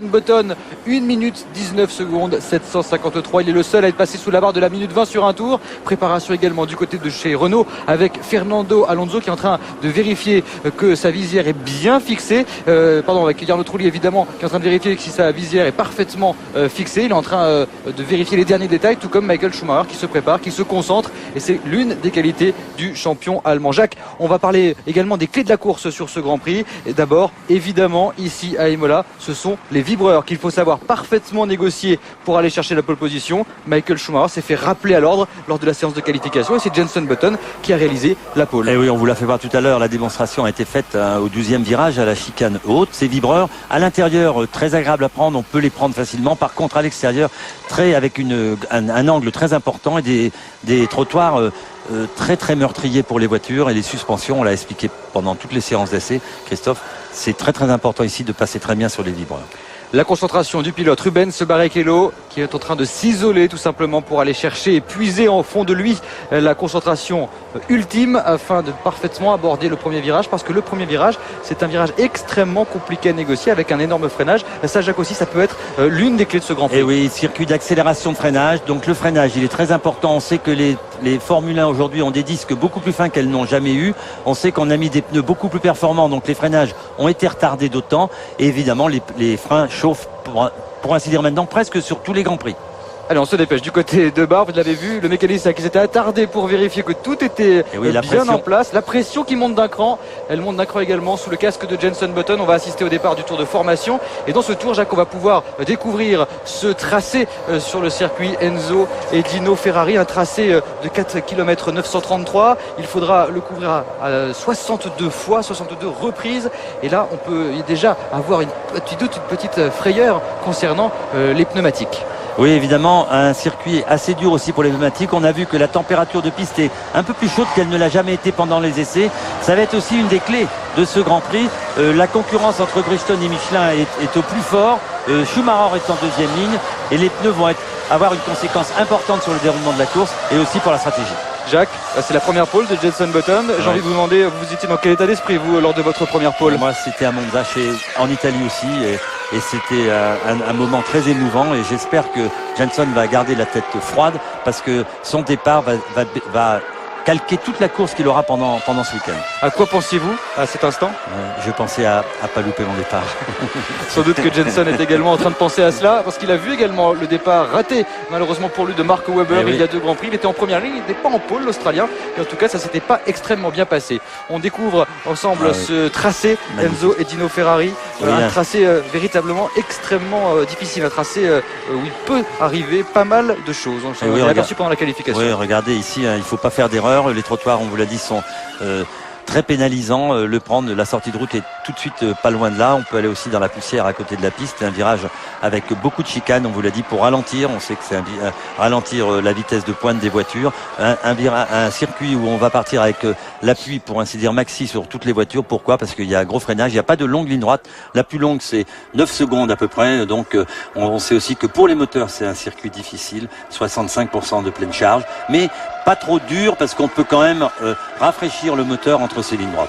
Button, 1 minute 19 secondes, 753. Il est le seul à être passé sous la barre de la minute 20 sur un tour. Préparation également du côté de chez Renault avec Fernando Alonso qui est en train de vérifier que sa visière est bien fixée. Avec Jarno Trulli évidemment qui est en train de vérifier si sa visière est parfaitement fixée. Il est en train de vérifier les derniers détails, tout comme Michael Schumacher qui se prépare, qui se concentre. Et c'est l'une des qualités du champion allemand. Jacques, on va parler également des clés de la course sur ce Grand Prix. Et d'abord, évidemment, ici à Imola, ce sont les vibreurs qu'il faut savoir parfaitement négocier pour aller chercher la pole position. Michael Schumacher s'est fait rappeler à l'ordre lors de la séance de qualification et c'est Jenson Button qui a réalisé la pole. Et oui, on vous l'a fait voir tout à l'heure, la démonstration a été faite au 12e virage à la chicane haute. Ces vibreurs, à l'intérieur, très agréable à prendre, on peut les prendre facilement. Par contre, à l'extérieur, avec un angle très important et des trottoirs très meurtriers pour les voitures et les suspensions, on l'a expliqué pendant toutes les séances d'essai, Christophe, c'est très important ici de passer très bien sur les vibreurs. La concentration du pilote Rubens Barrichello qui est en train de s'isoler tout simplement pour aller chercher et puiser en fond de lui la concentration ultime afin de parfaitement aborder le premier virage, parce que le premier virage c'est un virage extrêmement compliqué à négocier avec un énorme freinage. Ça, Jacques, aussi, ça peut être l'une des clés de ce Grand Prix. Et oui, circuit d'accélération de freinage, donc le freinage il est très important. On sait que les Formule 1 aujourd'hui ont des disques beaucoup plus fins qu'elles n'ont jamais eu. On sait qu'on a mis des pneus beaucoup plus performants, donc les freinages ont été retardés d'autant et évidemment les freins chauffent pour ainsi dire maintenant presque sur tous les Grands Prix. Allez, on se dépêche. Du côté de Barre, vous l'avez vu, le mécanicien qui s'était attardé pour vérifier que tout était bien en place. La pression qui monte d'un cran, elle monte d'un cran également sous le casque de Jenson Button. On va assister au départ du tour de formation. Et dans ce tour, Jacques, on va pouvoir découvrir ce tracé sur le circuit Enzo et Dino Ferrari. Un tracé de 4 km 933. Il faudra le couvrir à 62 fois, 62 reprises. Et là, on peut déjà avoir une petite frayeur concernant les pneumatiques. Oui, évidemment, un circuit assez dur aussi pour les pneumatiques. On a vu que la température de piste est un peu plus chaude qu'elle ne l'a jamais été pendant les essais. Ça va être aussi une des clés de ce Grand Prix. La concurrence entre Bridgestone et Michelin est au plus fort. Schumacher est en deuxième ligne et les pneus vont avoir une conséquence importante sur le déroulement de la course et aussi pour la stratégie. Jacques, c'est la première pole de Jenson Button. J'ai envie de vous demander, vous étiez dans quel état d'esprit vous lors de votre première pole? Moi, c'était à Monza, en Italie aussi, et c'était un moment très émouvant. Et j'espère que Jenson va garder la tête froide parce que son départ va calquer toute la course qu'il aura pendant ce week-end. À quoi pensiez-vous à cet instant? Je pensais à pas louper mon départ. Sans doute que Jenson est également en train de penser à cela, parce qu'il a vu également le départ raté, malheureusement pour lui, de Mark Webber il y a 2 Grands Prix. Il était en première ligne, il n'était pas en pôle, l'Australien, et en tout cas ça s'était pas extrêmement bien passé. On découvre ensemble ce tracé, Enzo et Dino Ferrari, un tracé véritablement extrêmement difficile, un tracé où il peut arriver pas mal de choses. On l'a aperçu pendant la qualification. Oui, regardez ici, il ne faut pas faire d'erreur. Les trottoirs, on vous l'a dit, sont très pénalisants. Le prendre, la sortie de route est tout de suite pas loin de là. On peut aller aussi dans la poussière à côté de la piste. Un virage avec beaucoup de chicanes, on vous l'a dit, pour ralentir. On sait que c'est ralentir la vitesse de pointe des voitures. Un circuit où on va partir avec l'appui, pour ainsi dire, maxi sur toutes les voitures. Pourquoi? Parce qu'il y a un gros freinage. Il n'y a pas de longue ligne droite. La plus longue, c'est 9 secondes à peu près. Donc, on sait aussi que pour les moteurs, c'est un circuit difficile. 65% de pleine charge. Mais pas trop dur parce qu'on peut quand même rafraîchir le moteur entre ces lignes droites.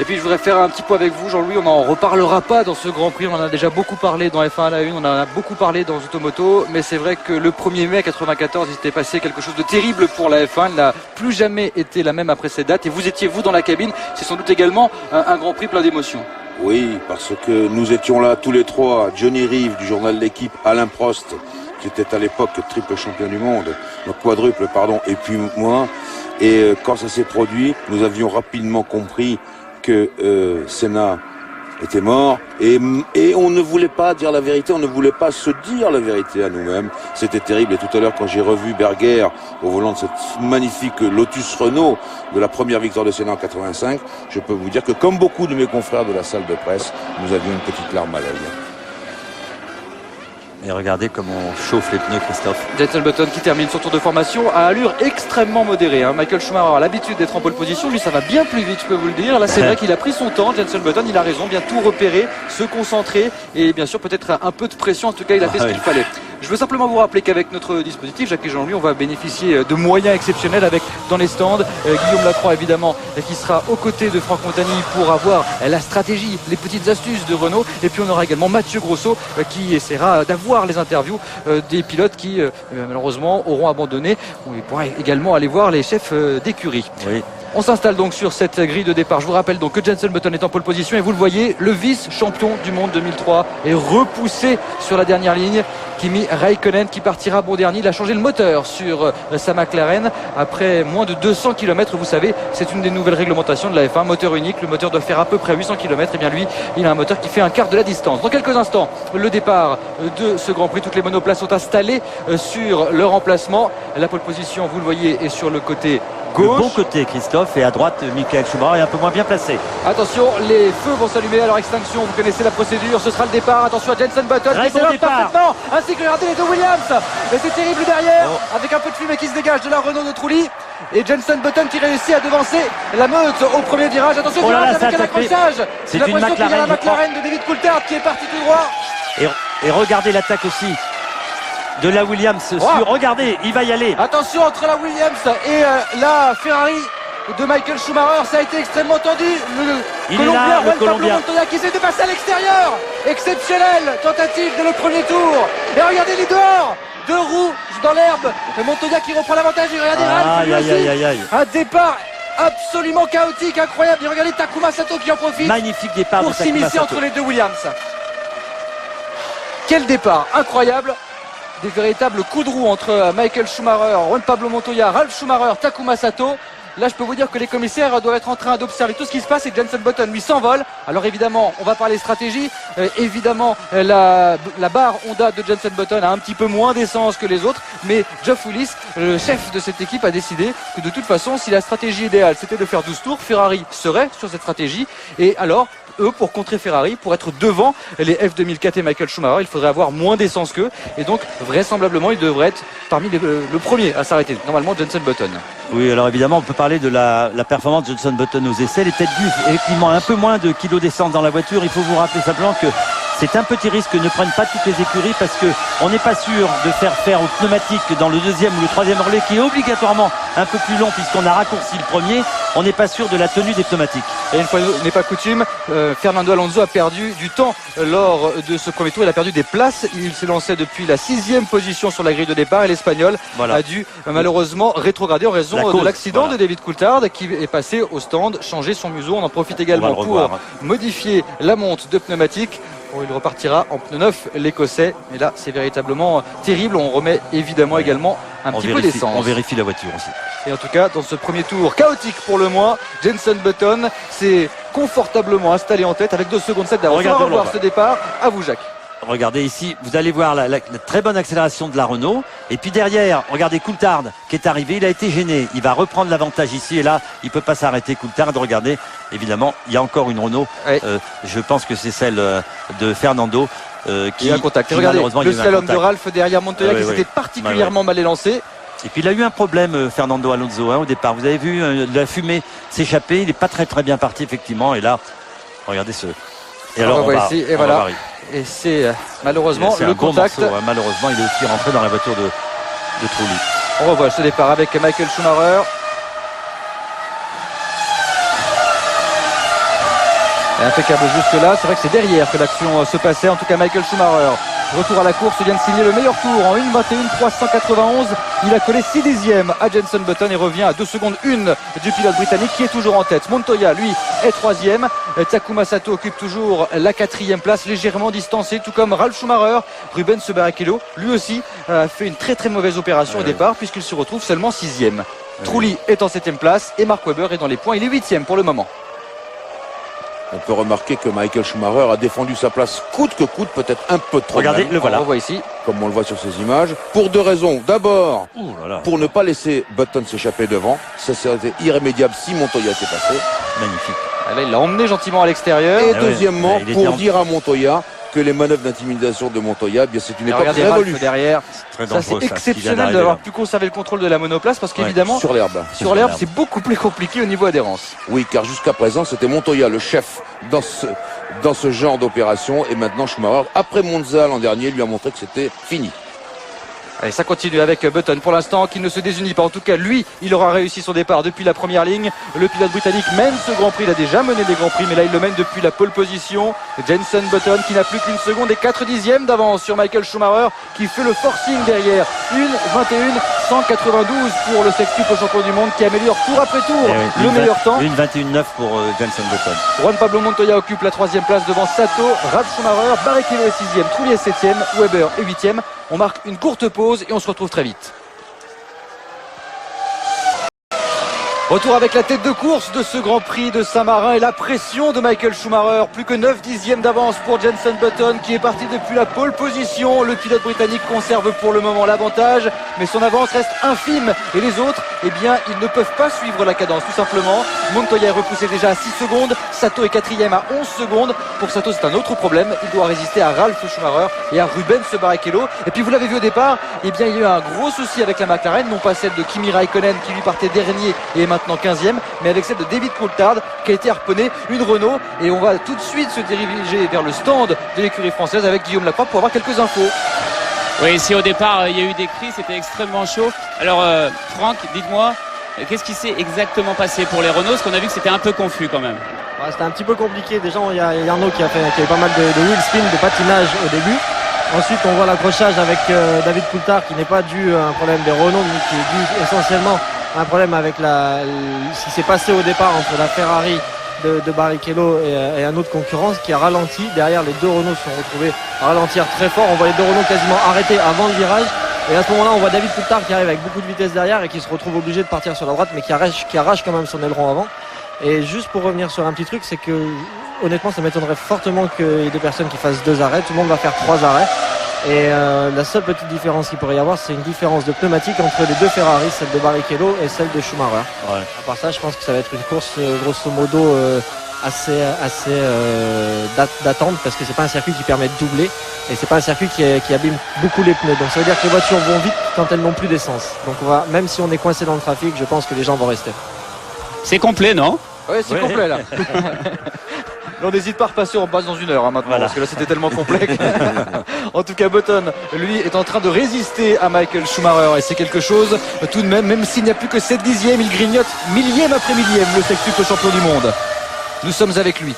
Et puis je voudrais faire un petit point avec vous, Jean-Louis. On n'en reparlera pas dans ce Grand Prix. On en a déjà beaucoup parlé dans F1 à la une, on en a beaucoup parlé dans Automoto. Mais c'est vrai que le 1er mai 94, il s'était passé quelque chose de terrible pour la F1. Elle n'a plus jamais été la même après cette date. Et vous étiez, vous, dans la cabine. C'est sans doute également un Grand Prix plein d'émotions. Oui, parce que nous étions là tous les trois. Johnny Reeve du journal L'équipe, Alain Prost, qui était à l'époque triple champion du monde, donc quadruple, pardon, et puis moi. Et quand ça s'est produit, nous avions rapidement compris que Senna était mort et on ne voulait pas dire la vérité, on ne voulait pas se dire la vérité à nous-mêmes. C'était terrible. Et tout à l'heure, quand j'ai revu Berger au volant de cette magnifique Lotus Renault de la première victoire de Senna en 85, je peux vous dire que comme beaucoup de mes confrères de la salle de presse, nous avions une petite larme à l'œil. Et regardez comment on chauffe les pneus, Christophe. Jenson Button qui termine son tour de formation à allure extrêmement modérée. Michael Schumacher a l'habitude d'être en pole position. Lui, ça va bien plus vite, je peux vous le dire. Là, c'est vrai qu'il a pris son temps. Jenson Button, il a raison, bien tout repérer, se concentrer et bien sûr peut-être un peu de pression. En tout cas, il a fait ce qu'il fallait. Je veux simplement vous rappeler qu'avec notre dispositif, Jacques et Jean-Louis, on va bénéficier de moyens exceptionnels avec dans les stands Guillaume Lacroix évidemment qui sera aux côtés de Franck Montagny pour avoir la stratégie, les petites astuces de Renault, et puis on aura également Mathieu Grosso qui essaiera d'avoir les interviews des pilotes qui malheureusement auront abandonné. On pourra également aller voir les chefs d'écurie. Oui. On s'installe donc sur cette grille de départ. Je vous rappelle donc que Jenson Button est en pole position et vous le voyez, le vice-champion du monde 2003 est repoussé sur la dernière ligne. Kimi Räikkönen qui partira bon dernier. Il a changé le moteur sur sa McLaren après moins de 200 km. Vous savez, c'est une des nouvelles réglementations de la F1. Moteur unique, le moteur doit faire à peu près 800 km. Et bien lui, il a un moteur qui fait un quart de la distance. Dans quelques instants, le départ de ce Grand Prix. Toutes les monoplaces sont installées sur leur emplacement. La pole position, vous le voyez, est sur le côté gauche. Le bon côté, Christophe, et à droite, Michael Schumacher est un peu moins bien placé. Attention, les feux vont s'allumer à leur extinction. Vous connaissez la procédure, ce sera le départ. Attention à Jenson Button qui s'élance parfaitement, ainsi que regardez les deux Williams. Et c'est terrible derrière, avec un peu de fumée qui se dégage de la Renault de Trulli. Et Jenson Button qui réussit à devancer la meute au premier virage. Attention, avec un accrochage. C'est une McLaren, qu'il y a la McLaren de David Coulthard qui est parti tout droit. Et regardez l'attaque aussi de la Williams sur, regardez, il va y aller. Attention entre la Williams et la Ferrari de Michael Schumacher, ça a été extrêmement tendu. Le Colombien Montoya qui essaie de passer à l'extérieur. Exceptionnelle tentative dès le premier tour. Et regardez les dehors, deux roues dans l'herbe. Montoya qui reprend l'avantage. Et regardez Ralph, un départ absolument chaotique, incroyable. Et regardez Takuma Sato qui en profite. Magnifique départ pour s'immiscer entre les deux Williams. Quel départ incroyable. Des véritables coups de roue entre Michael Schumacher, Juan Pablo Montoya, Ralf Schumacher, Takuma Sato. Là, je peux vous dire que les commissaires doivent être en train d'observer tout ce qui se passe et Jenson Button lui s'envole. Alors évidemment, on va parler stratégie. Évidemment, la barre Honda de Jenson Button a un petit peu moins d'essence que les autres. Mais Geoff Willis, le chef de cette équipe, a décidé que de toute façon, si la stratégie idéale c'était de faire 12 tours, Ferrari serait sur cette stratégie. Et alors, eux, pour contrer Ferrari, pour être devant les F2004 et Michael Schumacher, il faudrait avoir moins d'essence qu'eux. Et donc, vraisemblablement, il devrait être parmi le premier à s'arrêter. Normalement, Jenson Button. Oui, alors évidemment, on peut parler de la performance de Jenson Button aux essais. Elle est peut-être due effectivement un peu moins de kilos d'essence dans la voiture. Il faut vous rappeler simplement que c'est un petit risque que ne prennent pas toutes les écuries parce qu'on n'est pas sûr de faire au pneumatique dans le deuxième ou le troisième relais qui est obligatoirement un peu plus long puisqu'on a raccourci le premier. On n'est pas sûr de la tenue des pneumatiques. Et une fois n'est pas coutume, Fernando Alonso a perdu du temps lors de ce premier tour. Il a perdu des places. Il s'est lancé depuis la 6e position sur la grille de départ et l'Espagnol a dû malheureusement rétrograder en raison de l'accident de David Coulthard qui est passé au stand, changer son museau. On en profite également pour modifier la monte de pneumatique. Il repartira en pneu neuf, l'Écossais. Mais là, c'est véritablement terrible. On remet évidemment également un petit peu d'essence. On vérifie la voiture aussi. Et en tout cas, dans ce premier tour chaotique pour le moins, Jenson Button s'est confortablement installé en tête avec 2 secondes 7 d'avance. On va revoir ce départ. À vous, Jacques. Regardez ici, vous allez voir la très bonne accélération de la Renault. Et puis derrière, regardez Coulthard qui est arrivé, il a été gêné. Il va reprendre l'avantage ici et là, il ne peut pas s'arrêter. Coulthard, regardez, évidemment, il y a encore une Renault. Je pense que c'est celle de Fernando qui a un contact. Et regardez, le slalom de Ralph derrière Montoya qui s'était particulièrement mal élancé. Et puis il a eu un problème, Fernando Alonso, au départ. Vous avez vu de la fumée s'échapper. Il n'est pas très bien parti, effectivement. Et là, regardez ce. Et alors, voilà. Et c'est malheureusement le contact. Bon morceau, malheureusement, il est aussi rentré dans la voiture de Trulli. On revoit ce départ avec Michael Schumacher. Et impeccable jusque là. C'est vrai que c'est derrière que l'action se passait. En tout cas, Michael Schumacher, retour à la course, vient de signer le meilleur tour en 1:21.391. Il a collé 6 dixièmes à Jenson Button et revient à 2 secondes 1 du pilote britannique qui est toujours en tête. Montoya, lui, est 3e. Takuma Sato occupe toujours la 4e place, légèrement distancé, tout comme Ralf Schumacher. Rubens Barrichello, lui aussi, a fait une très mauvaise opération au départ puisqu'il se retrouve seulement 6e. Trulli est en 7e place et Mark Webber est dans les points. Il est 8e pour le moment. On peut remarquer que Michael Schumacher a défendu sa place coûte que coûte, peut-être un peu trop. Regardez, le voilà. On le voit ici. Comme on le voit sur ces images. Pour 2 raisons. D'abord, pour ne pas laisser Button s'échapper devant. Ça serait irrémédiable si Montoya était passé. Magnifique. Là, il l'a emmené gentiment à l'extérieur. Et deuxièmement, pour dire à Montoya que les manœuvres d'intimidation de Montoya, bien c'est une époque révolue. Derrière, ça c'est exceptionnel d'avoir pu conserver le contrôle de la monoplace parce qu'évidemment sur l'herbe, c'est beaucoup plus compliqué au niveau adhérence. Oui, car jusqu'à présent c'était Montoya le chef dans ce genre d'opération et maintenant Schumacher, après Monza l'an dernier, lui a montré que c'était fini. Allez, ça continue avec Button pour l'instant qui ne se désunit pas. En tout cas, lui, il aura réussi son départ depuis la première ligne. Le pilote britannique mène ce Grand Prix. Il a déjà mené des Grands Prix, mais là, il le mène depuis la pole position. Jenson Button qui n'a plus qu'une seconde et 4 dixièmes d'avance sur Michael Schumacher qui fait le forcing derrière. 1:21,192 pour le sextuple champion du monde qui améliore tour après tour le meilleur temps. 1:21,9 pour Jenson Button. Juan Pablo Montoya occupe la 3e place devant Sato, Ralf Schumacher, Barrichello est 6e, Trulli est 7e, Weber est 8e. On marque une courte pause et on se retrouve très vite. Retour avec la tête de course de ce Grand Prix de Saint-Marin et la pression de Michael Schumacher. Plus que 9 dixièmes d'avance pour Jenson Button qui est parti depuis la pole position. Le pilote britannique conserve pour le moment l'avantage, mais son avance reste infime. Et les autres, eh bien, ils ne peuvent pas suivre la cadence, tout simplement. Montoya est repoussé déjà à 6 secondes. Sato est 4e à 11 secondes. Pour Sato, c'est un autre problème. Il doit résister à Ralf Schumacher et à Rubens Barrichello. Et puis, vous l'avez vu au départ, eh bien, il y a eu un gros souci avec la McLaren, non pas celle de Kimi Raikkonen qui lui partait dernier et est maintenant 15e, mais avec celle de David Coulthard qui a été harponné, une Renault, et on va tout de suite se diriger vers le stand de l'écurie française avec Guillaume Lacroix pour avoir quelques infos. Oui, ici au départ il y a eu des cris, c'était extrêmement chaud. Alors Franck, dites-moi, qu'est-ce qui s'est exactement passé pour les Renault? Parce qu'on a vu que c'était un peu confus quand même. Ouais, c'était un petit peu compliqué. Déjà il y a Arnaud qui a eu pas mal de wheel spin, de patinage au début. Ensuite on voit l'accrochage avec David Coulthard qui n'est pas dû à un problème des Renault, mais qui est dû essentiellement un problème avec ce qui s'est passé au départ entre la Ferrari de Barrichello et un autre concurrent qui a ralenti. Derrière, les deux Renault se sont retrouvés à ralentir très fort. On voit les deux Renault quasiment arrêtés avant le virage. Et à ce moment-là, on voit David Coulthard qui arrive avec beaucoup de vitesse derrière et qui se retrouve obligé de partir sur la droite, mais qui arrache quand même son aileron avant. Et juste pour revenir sur un petit truc, c'est que honnêtement, ça m'étonnerait fortement qu'il y ait des personnes qui fassent 2 arrêts. Tout le monde va faire 3 arrêts. Et la seule petite différence qu'il pourrait y avoir, c'est une différence de pneumatique entre les deux Ferrari, celle de Barrichello et celle de Schumacher. Ouais. À part ça, je pense que ça va être une course grosso modo assez d'attente, parce que c'est pas un circuit qui permet de doubler et c'est pas un circuit qui abîme beaucoup les pneus. Donc ça veut dire que les voitures vont vite quand elles n'ont plus d'essence. Donc même si on est coincé dans le trafic, je pense que les gens vont rester. C'est complet, non? Oui, c'est complet là. On n'hésite pas à repasser, on passe dans 1 heure maintenant, parce que là c'était tellement complexe. En tout cas, Button, lui, est en train de résister à Michael Schumacher et c'est quelque chose tout de même s'il n'y a plus que 7 dixièmes, il grignote millième après millième le sextuple champion du monde. Nous sommes avec lui.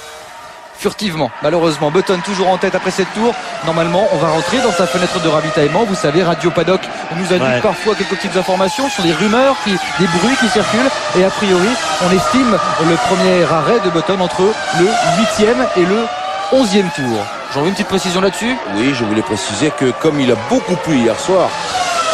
Furtivement, malheureusement, Button toujours en tête après cette tour. Normalement, on va rentrer dans sa fenêtre de ravitaillement. Vous savez, Radio Paddock nous indique parfois quelques petites informations sur des rumeurs, des bruits qui circulent. Et a priori, on estime le premier arrêt de Button entre le 8e et le 11e tour. J'en veux une petite précision là-dessus. Oui, je voulais préciser que comme il a beaucoup plu hier soir,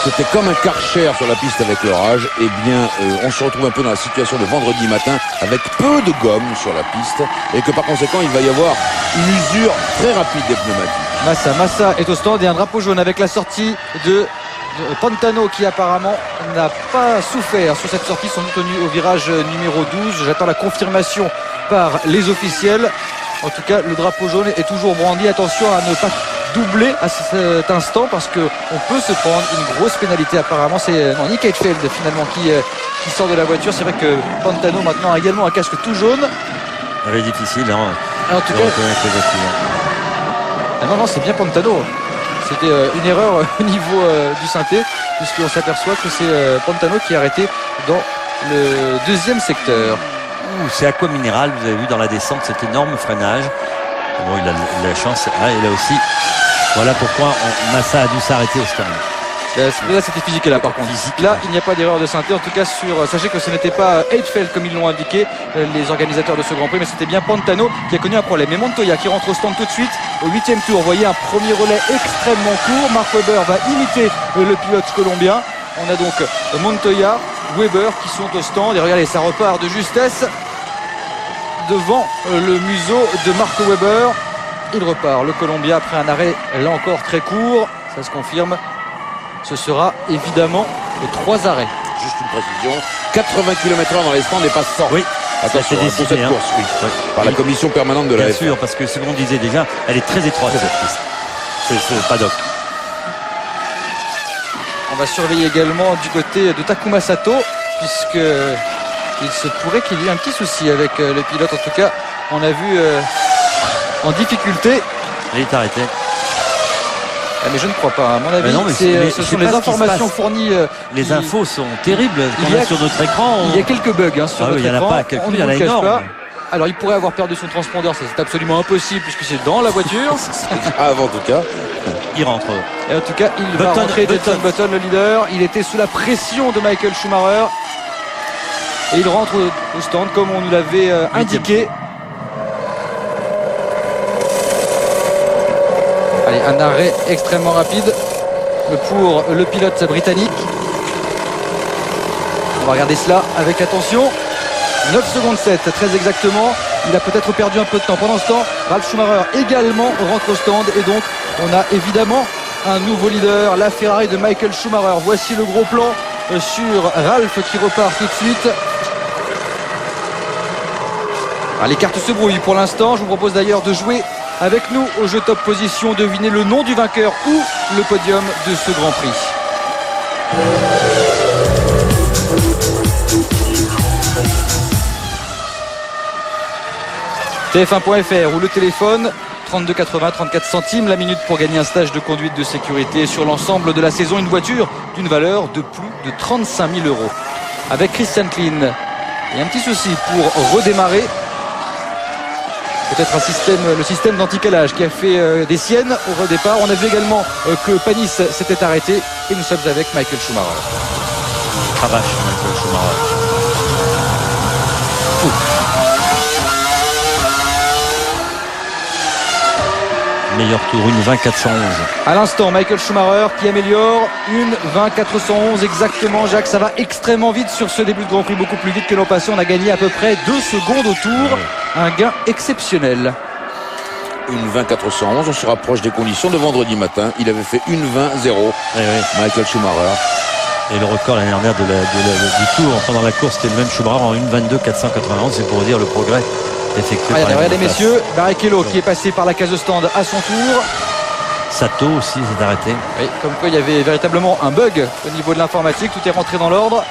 c'était comme un Karcher sur la piste avec l'orage. Eh bien, on se retrouve un peu dans la situation de vendredi matin avec peu de gomme sur la piste et que par conséquent, il va y avoir une usure très rapide des pneumatiques. Massa est au stand et un drapeau jaune avec la sortie de Pantano qui apparemment n'a pas souffert sur cette sortie, sont tenus au virage numéro 12. J'attends la confirmation par les officiels. En tout cas, le drapeau jaune est toujours brandi. Attention à ne pas doubler à cet instant parce qu'on peut se prendre une grosse pénalité. Apparemment, c'est Nick Heidfeld finalement qui sort de la voiture. C'est vrai que Pantano maintenant a également un casque tout jaune. C'est difficile, hein. En tout cas, non, c'est bien Pantano. C'était une erreur au niveau du synthé, puisqu'on s'aperçoit que c'est Pantano qui est arrêté dans le 2e secteur. C'est Aqua Minéral, vous avez vu dans la descente cet énorme freinage. Bon, il a la chance, et là aussi, voilà pourquoi Massa a dû s'arrêter au stand. Là c'était physique là par contre. Là il n'y a pas d'erreur de synthé. En tout cas sachez que ce n'était pas Heidfeld comme ils l'ont indiqué les organisateurs de ce Grand Prix, mais c'était bien Pantano qui a connu un problème. Et Montoya qui rentre au stand tout de suite au 8e tour. Vous voyez un premier relais extrêmement court. Mark Webber va imiter le pilote colombien. On a donc Montoya, Webber qui sont au stand et regardez, ça repart de justesse devant le museau de Mark Webber. Il repart le Colombien après un arrêt là encore très court. Ça se confirme. Ce sera évidemment 3 arrêts. Juste une précision, 80 km/h dans les stands et pas 100. Oui, attention pour cette course, oui. Par la commission permanente de la Bien F1. sûr, parce que ce qu'on disait déjà, elle est très étroite cette piste. C'est ce paddock. On va surveiller également du côté de Takuma Sato, puisque il se pourrait qu'il y ait un petit souci avec le pilote. En tout cas, on a vu en difficulté. Il est arrêté. Mais je ne crois pas. À mon avis, non, mais ce sont les informations fournies. Les infos sont terribles. Il y a sur notre écran. Il y a quelques bugs sur notre il y en a écran. pas quelques, On il y en ne a vous le cache énorme. pas. Alors il pourrait avoir perdu son transpondeur, ça c'est absolument impossible puisque c'est dans la voiture. Avant, en tout cas. Il rentre. Et en tout cas, il va Button, rentrer, Button. Jenson Button, le leader. Il était sous la pression de Michael Schumacher. Et il rentre au stand comme on nous l'avait indiqué. Allez, un arrêt extrêmement rapide pour le pilote britannique. On va regarder cela avec attention. 9 secondes 7, très exactement. Il a peut-être perdu un peu de temps. Pendant ce temps, Ralf Schumacher également rentre au stand. Et donc, on a évidemment un nouveau leader, la Ferrari de Michael Schumacher. Voici le gros plan sur Ralf qui repart tout de suite. Alors, les cartes se brouillent pour l'instant. Je vous propose d'ailleurs de jouer avec nous au jeu top position. Devinez le nom du vainqueur ou le podium de ce Grand Prix. TF1.fr ou le téléphone 32 80 34 centimes la minute pour gagner un stage de conduite de sécurité sur l'ensemble de la saison, une voiture d'une valeur de plus de 35 000 €. Avec Christian Klein, il y a un petit souci pour redémarrer. Peut-être le système d'anti-calage qui a fait des siennes au redépart. On a vu également que Panis s'était arrêté et nous sommes avec Michael Schumacher. Cravache, Michael Schumacher. Meilleur tour, une 20-411. À l'instant, Michael Schumacher qui améliore une 20-411 exactement. Jacques, ça va extrêmement vite sur ce début de Grand Prix, beaucoup plus vite que l'an passé. On a gagné à peu près 2 secondes au tour. Un gain exceptionnel. Une 20-411, on se rapproche des conditions de vendredi matin. Il avait fait une 20-0. Michael Schumacher. Et le record l'année dernière du tour pendant la course, c'était le même Schumacher en 1:22.491. C'est pour dire le progrès effectué. Regardez messieurs, Barrichello qui est passé par la case de stand à son tour. Sato aussi s'est arrêté. Oui, comme quoi il y avait véritablement un bug au niveau de l'informatique. Tout est rentré dans l'ordre.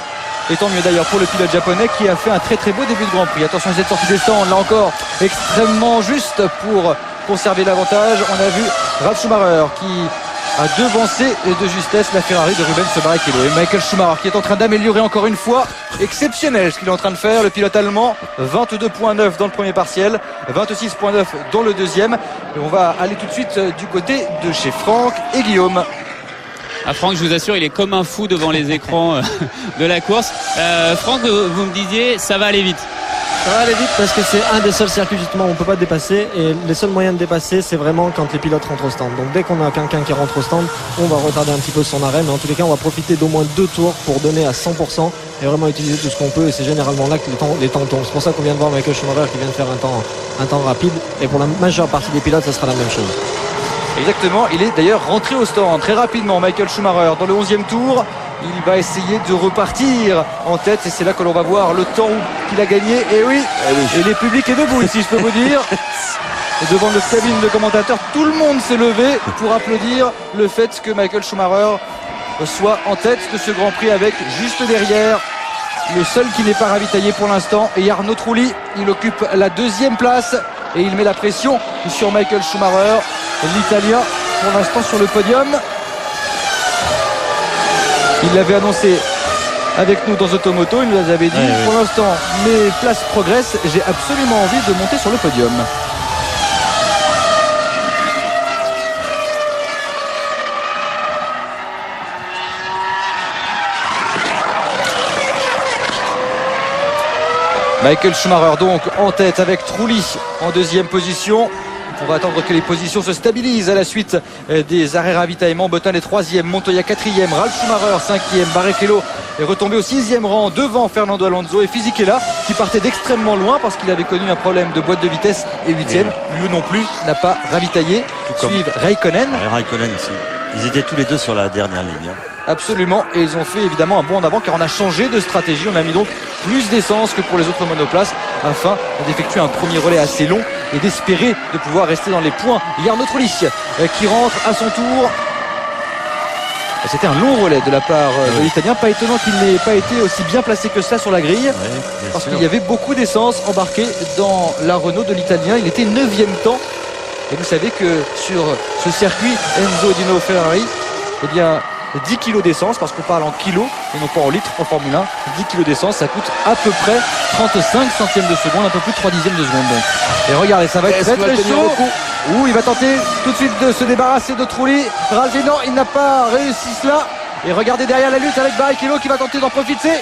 Et tant mieux d'ailleurs pour le pilote japonais qui a fait un très très beau début de Grand Prix. Attention à cette sortie des stands, là encore extrêmement juste pour conserver l'avantage. On a vu Ralf Schumacher qui a devancé de justesse la Ferrari de Rubens Barrichello. Et Michael Schumacher qui est en train d'améliorer encore une fois. Exceptionnel ce qu'il est en train de faire. Le pilote allemand, 22.9 dans le premier partiel, 26.9 dans le deuxième. Et on va aller tout de suite du côté de chez Franck et Guillaume. Franck, je vous assure, il est comme un fou devant les écrans de la course. Franck, vous me disiez, ça va aller vite. Ça va aller vite parce que c'est un des seuls circuits justement où on ne peut pas dépasser, et les seuls moyens de dépasser c'est vraiment quand les pilotes rentrent au stand. Donc dès qu'on a quelqu'un qui rentre au stand, on va retarder un petit peu son arrêt, mais en tous les cas on va profiter d'au moins 2 tours pour donner à 100% et vraiment utiliser tout ce qu'on peut, et c'est généralement là que les temps tombent. C'est pour ça qu'on vient de voir Michael Schumacher qui vient de faire un temps rapide, et pour la majeure partie des pilotes ça sera la même chose. Exactement, il est d'ailleurs rentré au stand très rapidement. Michael Schumacher dans le 11e tour, il va essayer de repartir en tête, et c'est là que l'on va voir le temps qu'il a gagné. Et oui, et les publics est debout ici, je peux vous dire. Et devant notre cabine de commentateurs, tout le monde s'est levé pour applaudir le fait que Michael Schumacher soit en tête de ce Grand Prix, avec juste derrière le seul qui n'est pas ravitaillé pour l'instant, et Arnaud Trulli. Il occupe la 2e place et il met la pression sur Michael Schumacher, l'Italien pour l'instant sur le podium. Il l'avait annoncé avec nous dans Automoto, il nous avait dit pour l'instant mes places progressent, j'ai absolument envie de monter sur le podium. Michael Schumacher donc en tête avec Trulli en 2e position. On va attendre que les positions se stabilisent à la suite des arrêts ravitaillement. Button est 3e, Montoya 4e, Ralf Schumacher 5e, Barrichello est retombé au 6e rang devant Fernando Alonso, et Fisichella qui partait d'extrêmement loin parce qu'il avait connu un problème de boîte de vitesse est 8e. Lui non plus n'a pas ravitaillé. Suivent Raikkonen. Raikkonen aussi. Ils étaient tous les deux sur la dernière ligne. Absolument, et ils ont fait évidemment un bond en avant car on a changé de stratégie. On a mis donc plus d'essence que pour les autres monoplaces afin d'effectuer un premier relais assez long et d'espérer de pouvoir rester dans les points. Il y a Arnaud Trulli qui rentre à son tour. C'était un long relais de la part de l'Italien. Pas étonnant qu'il n'ait pas été aussi bien placé que ça sur la grille, parce qu'il y avait beaucoup d'essence embarquée dans la Renault de l'Italien. Il était 9e temps Et vous savez que sur ce circuit Enzo Dino Ferrari, eh bien 10 kilos d'essence, parce qu'on parle en kilos et non pas en litres en Formule 1, 10 kilos d'essence, ça coûte à peu près 35 centièmes de seconde, un peu plus de 3 dixièmes de seconde donc. Et regardez, ça va être très très chaud. Ouh, il va tenter tout de suite de se débarrasser de Trulli. Ralph, non, il n'a pas réussi cela. Et regardez derrière la lutte avec Barrichello qui va tenter d'en profiter.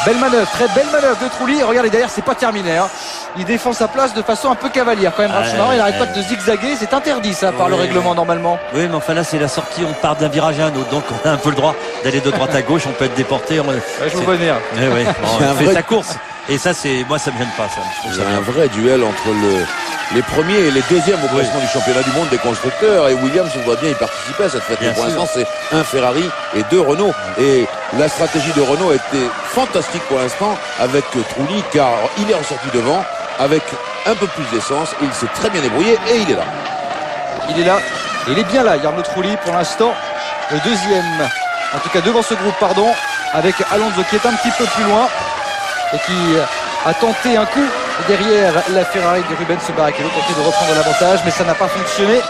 Belle manœuvre, très belle manœuvre de Trulli. Regardez derrière, c'est pas terminé, hein. Il défend sa place de façon un peu cavalière quand même. Ralph Schumacher, il n'arrête pas de zigzaguer. C'est interdit ça par le règlement normalement. Oui, mais enfin là c'est la sortie, on part d'un virage à un autre, donc on a un peu le droit d'aller de droite à gauche, on peut être déporté. Je vous vois venir. On fait sa course. Et ça, moi ça me gêne pas ça. C'est un vrai duel entre les premiers et les deuxièmes au classement du championnat du monde des constructeurs. Et Williams, on voit bien, il participait à cette fête. Pour l'instant, c'est un Ferrari et 2 Renault. Et la stratégie de Renault a été fantastique pour l'instant avec Trulli, car il est ressorti devant avec un peu plus d'essence. Il s'est très bien débrouillé et il est là. Il est là. Et il est bien là, Jarno Trulli, pour l'instant, le deuxième. En tout cas, devant ce groupe, pardon, avec Alonso qui est un petit peu plus loin et qui a tenté un coup derrière la Ferrari de Rubens Barrichello, tenté de reprendre l'avantage, mais ça n'a pas fonctionné.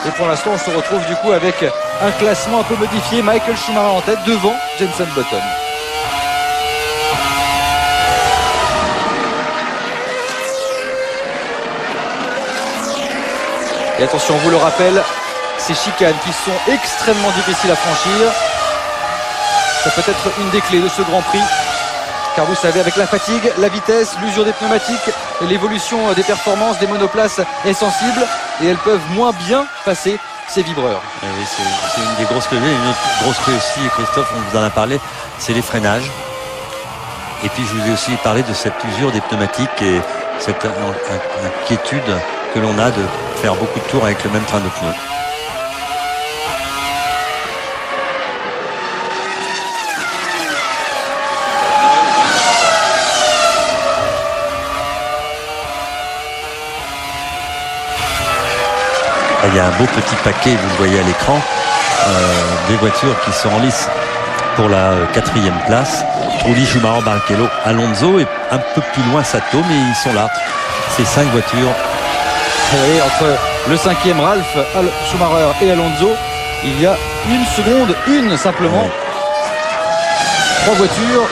Et pour l'instant, on se retrouve du coup avec un classement un peu modifié. Michael Schumacher en tête devant Jenson Button. Et attention, on vous le rappelle, ces chicanes qui sont extrêmement difficiles à franchir. Ça peut être une des clés de ce Grand Prix. Car vous savez, avec la fatigue, la vitesse, l'usure des pneumatiques et l'évolution des performances des monoplaces est sensible et elles peuvent moins bien passer ces vibreurs. Oui, c'est une des grosses clés. Une autre grosse clé aussi, Christophe, on vous en a parlé, c'est les freinages. Et puis je vous ai aussi parlé de cette usure des pneumatiques et cette inquiétude que l'on a de faire beaucoup de tours avec le même train de pneus. Il y a un beau petit paquet, vous le voyez à l'écran, des voitures qui sont en lice pour la 4e place. Trulli, Schumacher, Barrichello, Alonso et un peu plus loin Sato, mais ils sont là. Ces 5 voitures. Et entre le 5e Ralph, Schumacher et Alonso, il y a une seconde, simplement. 3 voitures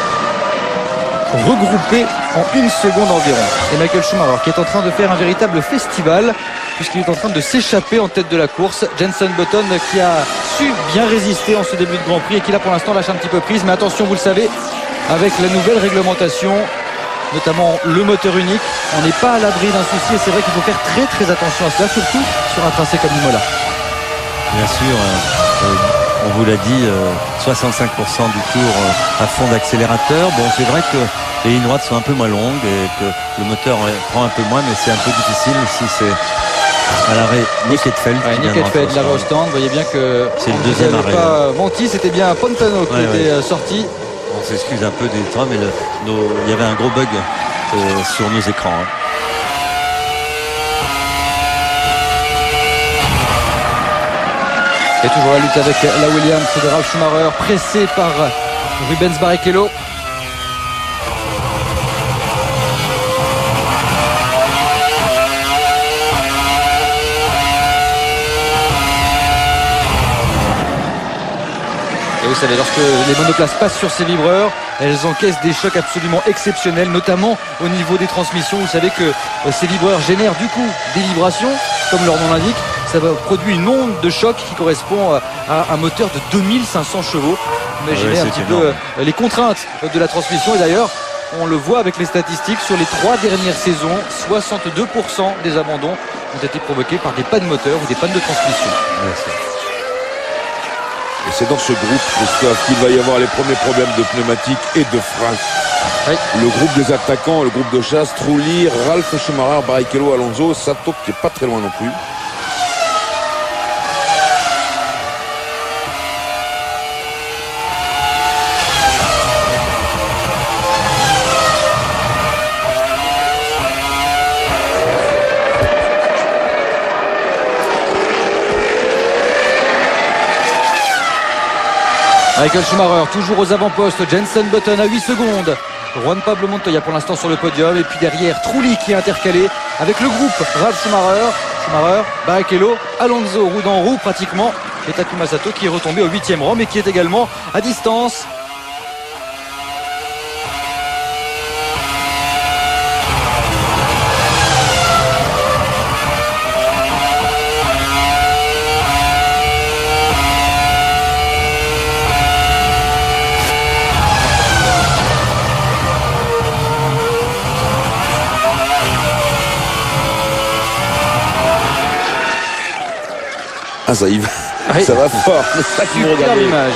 regroupées en 1 seconde environ. Et Michael Schumacher qui est en train de faire un véritable festival, puisqu'il est en train de s'échapper en tête de la course. Jenson Button qui a su bien résister en ce début de Grand Prix et qui là pour l'instant lâche un petit peu prise. Mais attention, vous le savez, avec la nouvelle réglementation, notamment le moteur unique, on n'est pas à l'abri d'un souci et c'est vrai qu'il faut faire très très attention à cela, surtout sur un tracé comme Imola. Bien sûr, on vous l'a dit, 65% du tour à fond d'accélérateur. Bon, c'est vrai que les lignes droites sont un peu moins longues et que le moteur prend un peu moins, mais c'est un peu difficile si c'est à l'arrêt Nick Heidfeld. Nick Heidfeld, l'arrêt au stand. Vous voyez bien que c'est le deuxième arrêt. Pas menti, c'était bien Pantano qui était sorti. On s'excuse un peu des trains, mais il y avait un gros bug sur nos écrans. Et toujours la lutte avec la Williams de Ralf Schumacher, pressé par Rubens Barrichello. Et vous savez, lorsque les monoplaces passent sur ces vibreurs, elles encaissent des chocs absolument exceptionnels, notamment au niveau des transmissions. Vous savez que ces vibreurs génèrent du coup des vibrations, comme leur nom l'indique. Ça va produire une onde de choc qui correspond à un moteur de 2500 chevaux. Imaginez un petit peu les contraintes de la transmission. Et d'ailleurs, on le voit avec les statistiques, sur les 3 dernières saisons, 62% des abandons ont été provoqués par des pannes moteur ou des pannes de transmission. Et c'est dans ce groupe, Christophe, qu'il va y avoir les premiers problèmes de pneumatique et de frein. Oui. Le groupe des attaquants, le groupe de chasse, Trulli, Ralf Schumacher, Barrichello, Alonso, Sato qui n'est pas très loin non plus. Michael Schumacher toujours aux avant-postes, Jenson Button à 8 secondes, Juan Pablo Montoya pour l'instant sur le podium, et puis derrière Trulli qui est intercalé avec le groupe Ralf Schumacher Schumacher, Barrichello, Alonso roue dans roue pratiquement. Et Takuma Sato qui est retombé au 8e rang mais qui est également à distance. Ah, ça y va. Oui. Ça va fort. C'est ça qui me Superbe regarde. image.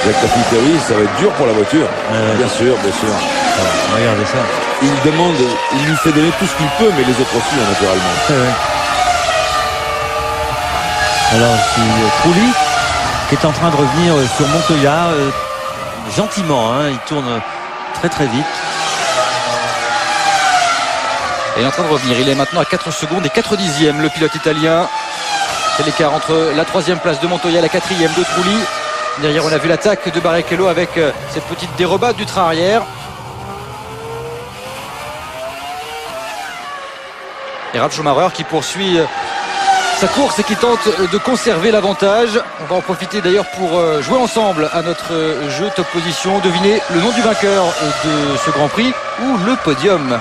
Jacques Capiteri, ça va être dur pour la voiture. Bien sûr, bien sûr. Regardez ça. Il demande, il lui fait donner tout ce qu'il peut, mais les autres aussi, naturellement. Alors, c'est Trulli qui est en train de revenir sur Montoya gentiment. Il tourne très très vite. Et il est en train de revenir. Il est maintenant à 4 secondes et 4 dixièmes. Le pilote italien. C'est l'écart entre la 3e place de Montoya et la 4e de Trulli. Derrière, on a vu l'attaque de Barrichello avec cette petite dérobade du train arrière. Et Ralf Schumacher qui poursuit sa course et qui tente de conserver l'avantage. On va en profiter d'ailleurs pour jouer ensemble à notre jeu Top Position. Deviner le nom du vainqueur de ce Grand Prix ou le podium.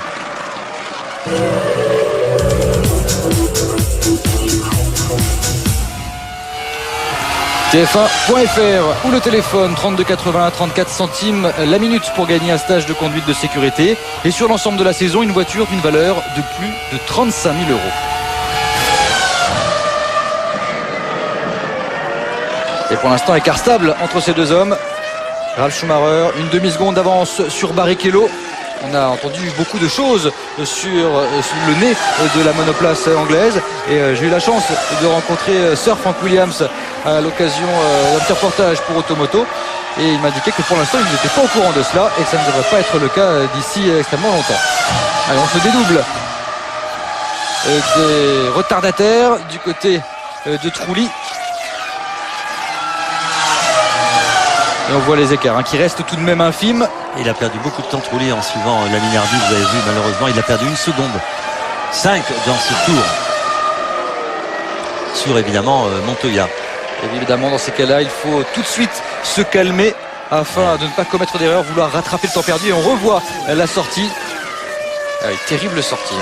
TF1.fr ou le téléphone 32 81 34 centimes la minute pour gagner un stage de conduite de sécurité. Et sur l'ensemble de la saison, une voiture d'une valeur de plus de 35 000 €. Et pour l'instant, écart stable entre ces deux hommes. Ralf Schumacher, une demi-seconde d'avance sur Barrichello. On a entendu beaucoup de choses sur le nez de la monoplace anglaise. Et j'ai eu la chance de rencontrer Sir Frank Williams à l'occasion d'un petit reportage pour Automoto. Et il m'indiquait que pour l'instant, il n'était pas au courant de cela et que ça ne devrait pas être le cas d'ici extrêmement longtemps. Allez, on se dédouble des retardataires du côté de Trulli. Et on voit les écarts qui restent tout de même infimes. Il a perdu beaucoup de temps Trulli en suivant la Minardi, vous avez vu, malheureusement il a perdu 1 seconde 5 dans ce tour sur évidemment Montoya. Et évidemment dans ces cas-là il faut tout de suite se calmer afin de ne pas commettre d'erreur, vouloir rattraper le temps perdu. Et on revoit la sortie. Terrible sortie,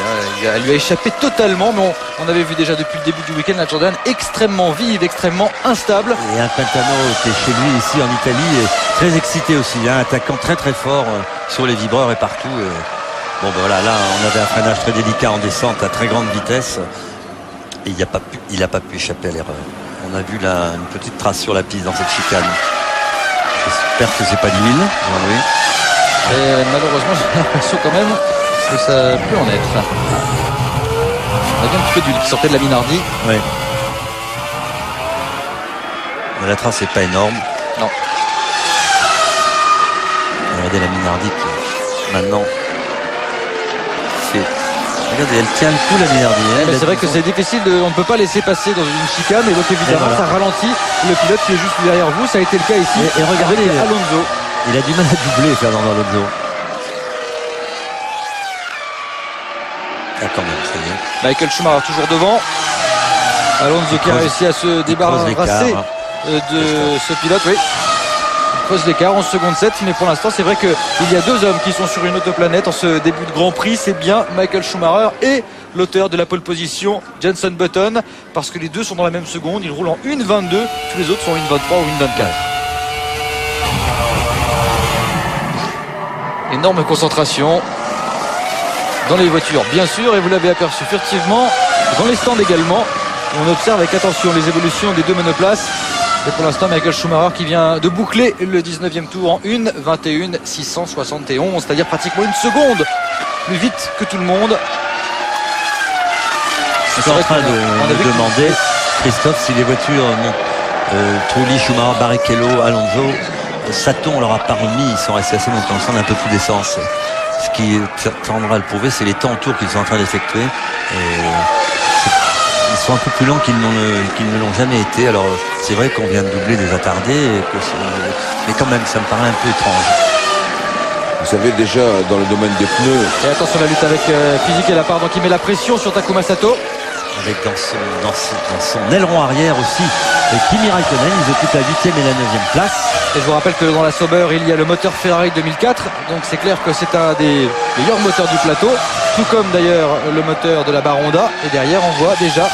Elle lui a échappé totalement, mais on avait vu déjà depuis le début du week-end la Jordan extrêmement vive, extrêmement instable. Et un Pantano qui est chez lui ici en Italie est très excité aussi, attaquant très très fort sur les vibreurs et partout. Bon ben voilà, là on avait un freinage très délicat en descente à très grande vitesse et il n'a pas pu échapper à l'erreur. On a vu là une petite trace sur la piste dans cette chicane. J'espère que c'est pas d'huile. Oui. Et malheureusement j'ai l'impression quand même que ça peut en être. On a vu un petit peu d'huile qui sortait de la Minardi. Oui. Mais la trace n'est pas énorme. Non. Regardez la Minardi qui maintenant fait. Regardez, elle tient le coup la Minardi. Mais c'est vrai que c'est difficile, on ne peut pas laisser passer dans une chicane et donc évidemment voilà. ça ralentit le pilote qui est juste derrière vous. Ça a été le cas ici. Et regardez Alonso. Il a du mal à doubler Fernando Alonso. Ah, quand même, ça y est. Michael Schumacher toujours devant. Alonso qui a réussi à se débarrasser de ce pilote. Oui. Il creuse l'écart, 11 secondes 7. Mais pour l'instant, c'est vrai qu'il y a deux hommes qui sont sur une autre planète en ce début de Grand Prix. C'est bien Michael Schumacher et l'auteur de la pole position, Jenson Button. Parce que les deux sont dans la même seconde. Ils roulent en 1,22. Tous les autres sont en 1,23 ou 1,24. Énorme concentration dans les voitures bien sûr, et vous l'avez aperçu furtivement dans les stands également. On observe avec attention les évolutions des deux monoplaces. Et pour l'instant Michael Schumacher qui vient de boucler le 19e tour en 1,21 671, c'est-à-dire pratiquement une seconde plus vite que tout le monde. Je suis en train de demander, Christophe, si les voitures Trulli, Schumacher, Barrichello, Alonso, Sato, on leur a pas remis, ils sont restés assez longtemps sans un peu plus d'essence. Ce qui tendra à le prouver, c'est les temps en tour qu'ils sont en train d'effectuer. Ils sont un peu plus lents qu'ils ne l'ont jamais été. Alors c'est vrai qu'on vient de doubler des attardés, mais quand même ça me paraît un peu étrange. Vous savez déjà dans le domaine des pneus. Et attention la lutte avec Fisichella, pardon, qui met la pression sur Takuma Sato. avec dans son aileron arrière aussi Kimi Raikkonen. Ils occupent la 8e et la 9e place. Et je vous rappelle que dans la Sauber, il y a le moteur Ferrari 2004. Donc c'est clair que c'est un des meilleurs moteurs du plateau. Tout comme d'ailleurs le moteur de la barre Honda. Et derrière, on voit déjà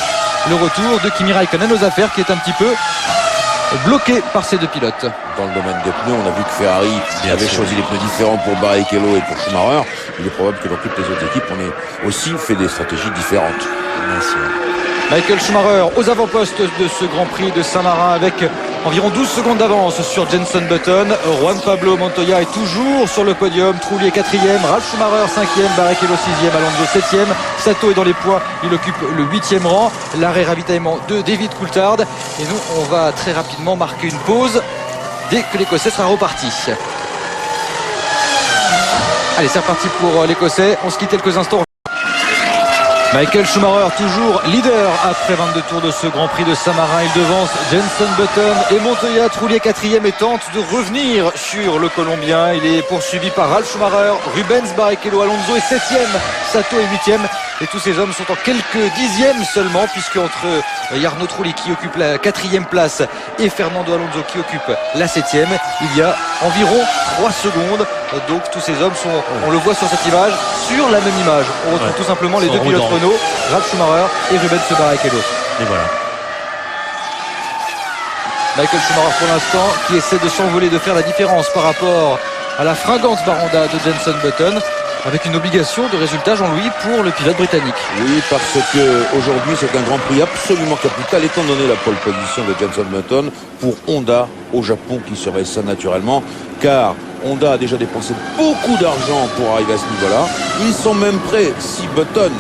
le retour de Kimi Raikkonen aux affaires, qui est un petit peu bloqué par ces deux pilotes. Dans le domaine des pneus, on a vu que Ferrari avait choisi des pneus différents pour Barrichello et pour Schumacher. Il est probable que dans toutes les autres équipes, on ait aussi fait des stratégies différentes. Bien sûr. Michael Schumacher aux avant-postes de ce Grand Prix de Saint-Marin avec environ 12 secondes d'avance sur Jenson Button. Juan Pablo Montoya est toujours sur le podium. Trulli est 4e, Ralf Schumacher 5e, Barrichello 6e, Alonso 7e. Sato est dans les points, il occupe le 8e rang. L'arrêt ravitaillement de David Coulthard. Et nous, on va très rapidement marquer une pause dès que l'Écossais sera reparti. Allez, c'est reparti pour l'Écossais. On se quitte quelques instants. Michael Schumacher toujours leader après 22 tours de ce Grand Prix de Saint-Marin. Il devance Jenson Button et Montoya. Trulli est 4e et tente de revenir sur le Colombien. Il est poursuivi par Ralf Schumacher, Rubens Barrichello, Alonso est 7e, Sato est 8e. Et tous ces hommes sont en quelques dixièmes seulement, puisque entre Jarno Trulli qui occupe la 4e place et Fernando Alonso qui occupe la 7e, il y a environ 3 secondes. Donc tous ces hommes sont, on le voit sur cette image, sur la même image. On retrouve tout simplement les deux pilotes Renault, Ralf Schumacher et Rubens Barrichello. Et voilà. Michael Schumacher pour l'instant qui essaie de s'envoler, de faire la différence par rapport à la fringante Honda de Jenson Button, avec une obligation de résultat, Jean-Louis, pour le pilote britannique. Oui, parce que aujourd'hui c'est un Grand Prix absolument capital, étant donné la pole position de Jenson Button pour Honda au Japon, qui serait ça naturellement, car Honda a déjà dépensé beaucoup d'argent pour arriver à ce niveau-là. Ils sont même prêts, si Button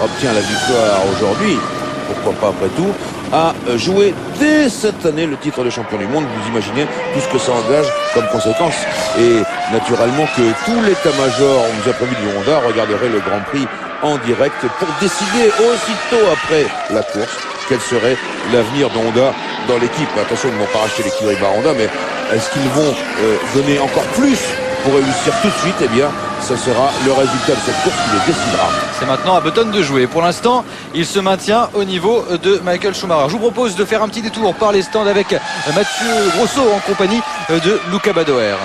obtient la victoire aujourd'hui, pourquoi pas après tout, à jouer dès cette année le titre de champion du monde. Vous imaginez tout ce que ça engage comme conséquence. Et naturellement que tout l'état-major, on nous a prévu du Honda, regarderait le Grand Prix en direct pour décider aussitôt après la course quel serait l'avenir de Honda dans l'équipe. Attention, ils ne vont pas racheter l'écurie par Honda, mais est-ce qu'ils vont donner encore plus pour réussir tout de suite? Eh bien, ce sera le résultat de cette course qui les décidera. C'est maintenant à Button de jouer. Pour l'instant, il se maintient au niveau de Michael Schumacher. Je vous propose de faire un petit détour par les stands avec Mathieu Grosso en compagnie de Luca Badoer.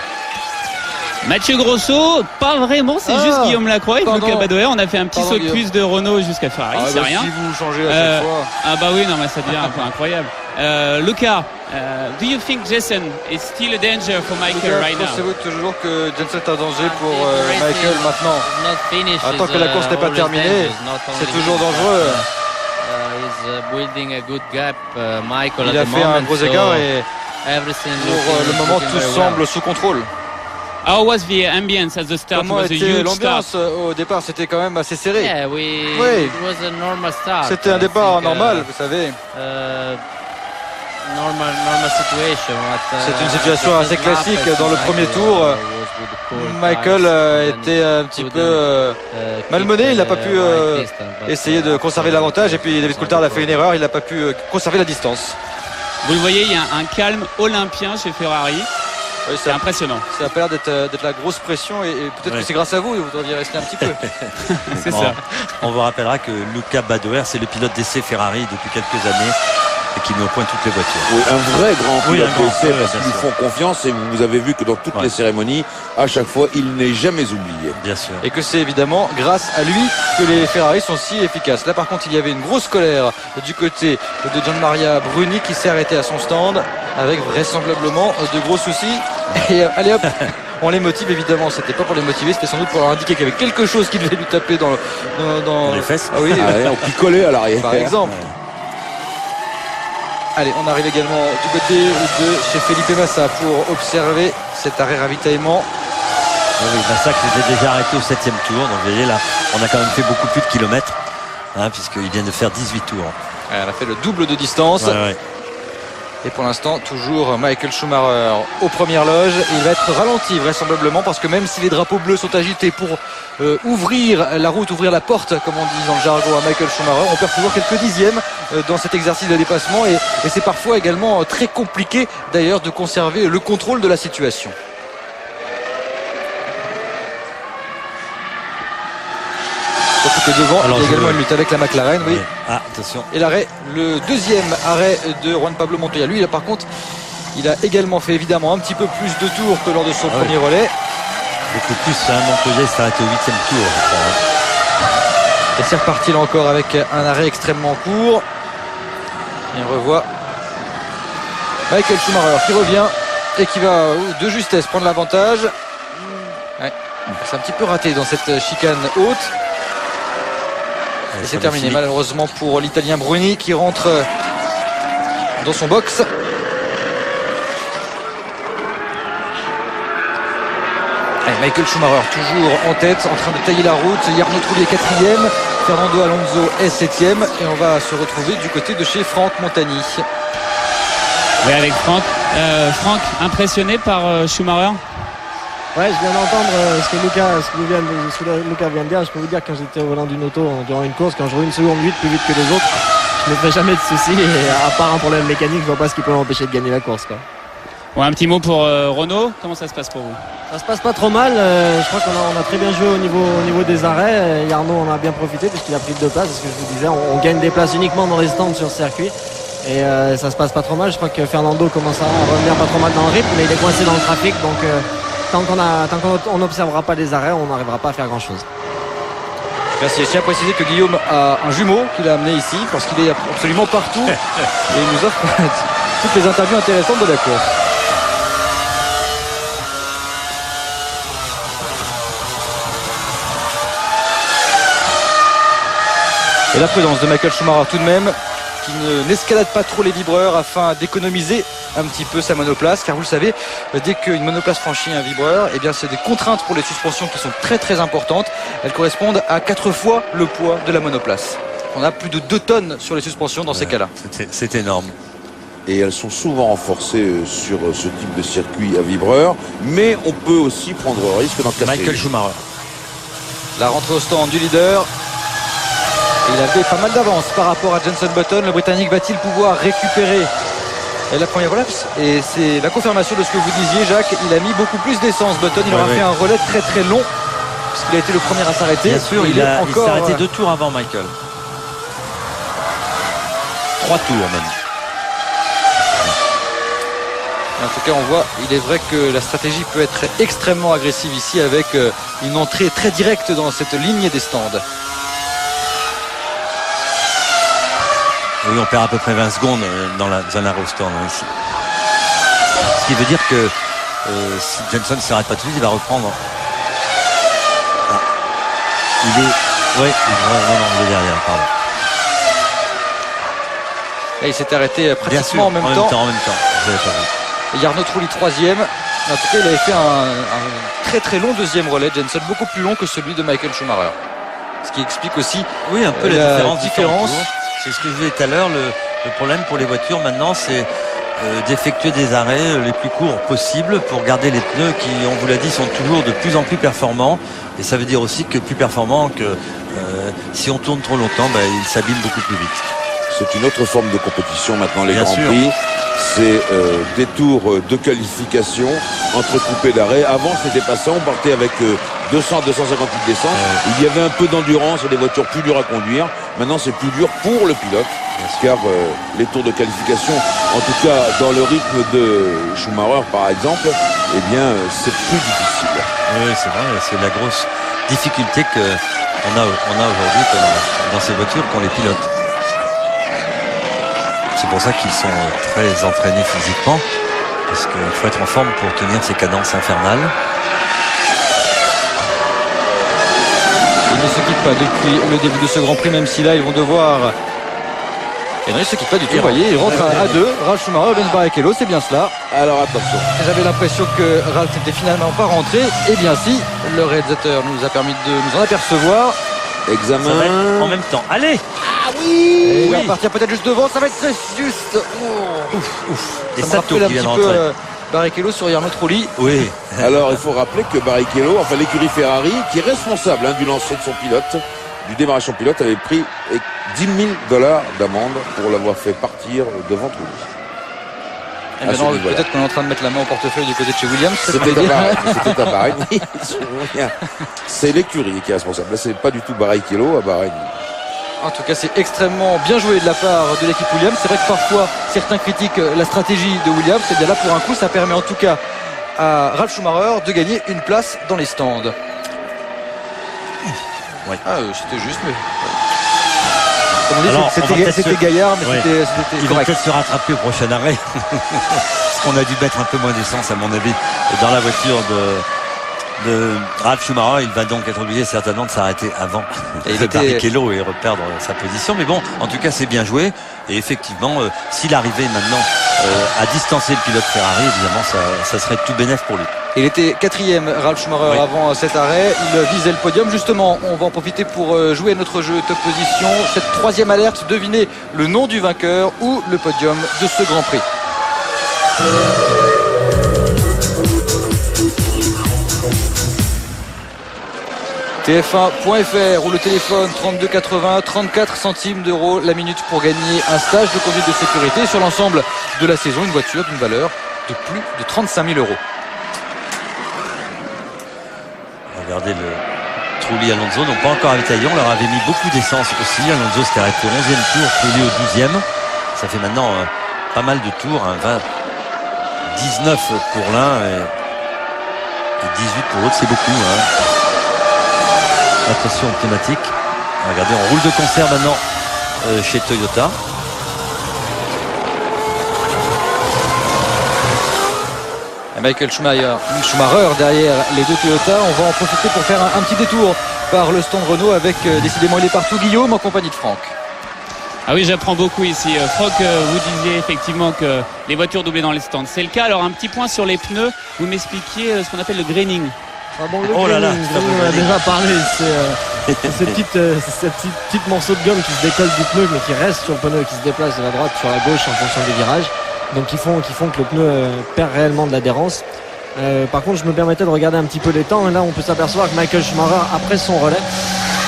Mathieu Grosso, pas vraiment, c'est juste Guillaume Lacroix et Luca Badoer. On a fait un petit saut de puce de Renault jusqu'à Ferrari, c'est rien. Si vous changez à chaque fois. Ah bah oui, non, mais ça devient un peu incroyable. Luca, do you think Jenson is still a danger for Michael right now? Pensez-vous toujours que Jenson est un danger pour Michael maintenant? Tant que la course n'est pas terminée, c'est toujours dangereux. Il a fait un gros écart et pour le moment tout semble sous contrôle. How was the ambience at the start? Comment était l'ambiance au départ? C'était quand même assez serré. Oui, c'était un départ normal, vous savez. C'est une situation assez classique. Dans le premier tour, Michael était un petit peu malmené. Il n'a pas pu essayer de conserver l'avantage. Et puis David Coulthard a fait une erreur. Il n'a pas pu conserver la distance. Vous le voyez, il y a un calme olympien chez Ferrari. Oui, c'est impressionnant. Ça a l'air d'être la grosse pression et peut-être que c'est grâce à vous, vous devriez rester un petit peu. C'est ça. On vous rappellera que Luca Badoer, c'est le pilote d'essai Ferrari depuis quelques années et qui met au point toutes les voitures. Oui, un vrai grand pilote d'essai parce qu'ils lui font confiance et vous avez vu que dans toutes les cérémonies, à chaque fois, il n'est jamais oublié. Bien sûr. Et que c'est évidemment grâce à lui que les Ferrari sont si efficaces. Là par contre, il y avait une grosse colère du côté de Gianmaria Bruni qui s'est arrêté à son stand avec vraisemblablement de gros soucis. Et allez hop, on les motive évidemment. C'était pas pour les motiver, c'était sans doute pour leur indiquer qu'il y avait quelque chose qui devait lui taper dans les fesses. Ah oui, on picolait à l'arrière. Par exemple. Allez, on arrive également du côté de chez Felipe Massa pour observer cet arrêt ravitaillement. Oui, Massa qui était déjà arrêté au 7e tour. Donc vous voyez là, on a quand même fait beaucoup plus de kilomètres, puisqu'il vient de faire 18 tours. Elle a fait le double de distance. Et pour l'instant, toujours Michael Schumacher aux premières loges. Il va être ralenti vraisemblablement parce que même si les drapeaux bleus sont agités pour ouvrir la route, ouvrir la porte, comme on dit dans le jargon à Michael Schumacher, on perd toujours quelques dixièmes dans cet exercice de dépassement. Et c'est parfois également très compliqué d'ailleurs de conserver le contrôle de la situation. que devant, Alors, il y a également une lutte avec la McLaren. Oui. Ah, attention. Et l'arrêt, le deuxième arrêt de Juan Pablo Montoya. Lui, par contre, il a également fait évidemment un petit peu plus de tours que lors de son premier relais. Beaucoup plus, Montoya s'est arrêté au 8e tour, je crois. Et c'est reparti là encore avec un arrêt extrêmement court. Et on revoit Michael Schumacher qui revient et qui va de justesse prendre l'avantage. Ouais. C'est un petit peu raté dans cette chicane haute. Et c'est terminé malheureusement pour l'Italien Bruni qui rentre dans son box. Et Michael Schumacher toujours en tête, en train de tailler la route. Jarno Trulli est 4e, Fernando Alonso est 7e. Et on va se retrouver du côté de chez Franck Montagny. Oui, avec Franck. Franck, impressionné par Schumacher? Ouais, je viens d'entendre ce que Lucas vient de dire. Je peux vous dire que quand j'étais au volant d'une auto durant une course, quand je roule une seconde 8 plus vite que les autres, je ne me fais jamais de soucis. Et à part un problème mécanique, je vois pas ce qui peut m'empêcher de gagner la course, quoi. Bon, un petit mot pour Renault. Comment ça se passe pour vous? Ça se passe pas trop mal. Je crois qu'on a très bien joué au niveau des arrêts. Jarno en a bien profité puisqu'il a pris 2 places. C'est ce que je vous disais. On gagne des places uniquement dans les stands sur circuit. Et ça se passe pas trop mal. Je crois que Fernando commence à revenir pas trop mal dans le rythme, mais il est coincé dans le trafic. Donc tant qu'on n'observera pas les arrêts, on n'arrivera pas à faire grand chose. Merci. Je tiens à préciser que Guillaume a un jumeau qu'il a amené ici parce qu'il est absolument partout et il nous offre toutes les interviews intéressantes de la course. Et la prudence de Michael Schumacher tout de même, qui n'escalade pas trop les vibreurs afin d'économiser un petit peu sa monoplace, car vous le savez, dès qu'une monoplace franchit un vibreur, eh bien c'est des contraintes pour les suspensions qui sont très très importantes. Elles correspondent à 4 fois le poids de la monoplace. On a plus de 2 tonnes sur les suspensions dans ces cas-là. C'est énorme. Et elles sont souvent renforcées sur ce type de circuit à vibreur, mais on peut aussi prendre le risque d'en casser. Michael Schumacher. La rentrée au stand du leader. Il avait pas mal d'avance par rapport à Jenson Button. Le Britannique va-t-il pouvoir récupérer la première relapse? Et c'est la confirmation de ce que vous disiez, Jacques. Il a mis beaucoup plus d'essence. Button, il aura fait un relais très très long puisqu'il a été le premier à s'arrêter. Bien sûr, il s'est arrêté 2 tours avant Michael. 3 tours même. En tout cas, on voit, il est vrai que la stratégie peut être extrêmement agressive ici avec une entrée très directe dans cette ligne des stands. Oui, on perd à peu près 20 secondes dans un arrêt au stand ici. Ce qui veut dire que si Jenson ne s'arrête pas tout de suite, il va reprendre. Ah. Il est... Ouais, non, il est derrière, pardon. Et il s'est arrêté pratiquement en même temps. En même temps. Vous avez pas vu. Et Jarno Trulli 3e. En tout cas, il avait fait un très très long deuxième relais. Jenson beaucoup plus long que celui de Michael Schumacher. Ce qui explique aussi un peu la différence. C'est ce que je disais tout à l'heure. Le problème pour les voitures maintenant, c'est d'effectuer des arrêts les plus courts possibles pour garder les pneus qui, on vous l'a dit, sont toujours de plus en plus performants. Et ça veut dire aussi que plus performants que si on tourne trop longtemps, ils s'abîment beaucoup plus vite. C'est une autre forme de compétition maintenant, les Bien Grands sûr. Prix. C'est des tours de qualification entrecoupés d'arrêts. Avant, c'était pas ça. On partait avec 200-250 litres d'essence. Il y avait un peu d'endurance et des voitures plus dures à conduire. Maintenant, c'est plus dur pour le pilote. Car les tours de qualification, en tout cas dans le rythme de Schumacher par exemple, eh bien, c'est plus difficile. Oui, c'est vrai. C'est la grosse difficulté qu'on a aujourd'hui dans ces voitures qu'ont les pilotes. C'est pour ça qu'ils sont très entraînés physiquement, parce qu'il faut être en forme pour tenir ces cadences infernales. Il ne se quitte pas depuis le début de ce Grand Prix, même si là ils vont devoir... Et non, il ne se quitte pas du tout, vous voyez, il rentre à 2. Ralf Schumacher, Rubens Barrichello, c'est bien cela. Alors attention. J'avais l'impression que Ralf n'était finalement pas rentré. Eh bien si, le réalisateur nous a permis de nous en apercevoir. Examen. Ça va être en même temps. Allez! Ah oui, il va partir peut-être juste devant, ça va être très juste. Et ça me Sato rappelle un qui vient petit de rentrer. peu Barrichello sur Jarno Trulli. Oui. Alors il faut rappeler que Barrichello, enfin l'écurie Ferrari, qui est responsable du lancer de son pilote, du démarrage de son pilote, avait pris $10 000 d'amende pour l'avoir fait partir devant Trulli. Et maintenant, peut-être qu'on est en train de mettre la main au portefeuille du côté de chez Williams. C'était à Bahreïn. Oui. C'est l'écurie qui est responsable. Là, c'est pas du tout Barrichello à Bahreïn. En tout cas, c'est extrêmement bien joué de la part de l'équipe Williams. C'est vrai que parfois, certains critiquent la stratégie de Williams. Et bien là, pour un coup, ça permet en tout cas à Ralf Schumacher de gagner une place dans les stands. Oui. C'était juste, mais... Comme on dit, c'était gaillard, mais c'était ils vont peut-être se rattraper au prochain arrêt. Parce qu'on a dû mettre un peu moins d'essence, à mon avis, dans la voiture de Ralf Schumacher. Il va donc être obligé certainement de s'arrêter avant Barrichello et reperdre sa position. Mais bon, en tout cas, c'est bien joué. Et effectivement, s'il arrivait maintenant à distancer le pilote Ferrari, évidemment, ça serait tout bénef pour lui. Il était 4e, Ralf Schumacher, avant cet arrêt. Il visait le podium. Justement, on va en profiter pour jouer à notre jeu top position. Cette 3e alerte, devinez le nom du vainqueur ou le podium de ce Grand Prix. TF1.fr ou le téléphone 3280, 34 centimes d'euros la minute pour gagner un stage de conduite de sécurité sur l'ensemble de la saison, une voiture d'une valeur de plus de 35 000 euros. Regardez le Trulli Alonso, donc pas encore ravitaillé, on leur avait mis beaucoup d'essence aussi. Alonso s'était arrêté au 11e tour, Trulli au 12e. Ça fait maintenant pas mal de tours, 19 pour l'un et 18 pour l'autre, c'est beaucoup. Attention aux pneumatiques. Regardez, on roule de concert maintenant chez Toyota. Michael Schumacher derrière les deux Toyota. On va en profiter pour faire un petit détour par le stand Renault avec décidément il est partout Guillaume en compagnie de Franck. Ah oui, j'apprends beaucoup ici. Franck, vous disiez effectivement que les voitures doublaient dans les stands. C'est le cas. Alors un petit point sur les pneus. Vous m'expliquiez ce qu'on appelle le graining. On a déjà parlé. C'est ces petites morceaux de gomme qui se décollent du pneu mais qui restent sur le pneu et qui se déplacent de la droite sur la gauche en fonction des virages. Donc qui font que le pneu perd réellement de l'adhérence. Par contre, je me permettais de regarder un petit peu les temps. Et là, on peut s'apercevoir que Michael Schumacher, après son relais,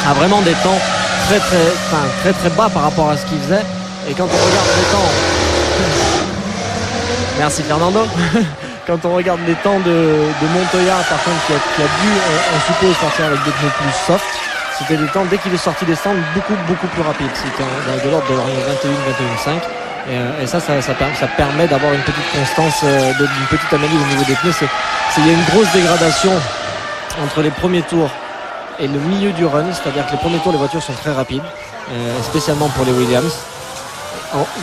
a vraiment des temps très bas par rapport à ce qu'il faisait. Et quand on regarde les temps... Merci Fernando. Quand on regarde les temps de Montoya, par contre, qui a dû, on suppose, sortir avec des pneus plus soft, c'était des temps, dès qu'il est sorti des stands, beaucoup plus rapides. C'était de l'ordre de 21, 21,5. Et ça permet d'avoir une petite constance, une petite analyse au niveau des pneus. Il y a une grosse dégradation entre les premiers tours et le milieu du run, c'est-à-dire que les premiers tours, les voitures sont très rapides, spécialement pour les Williams.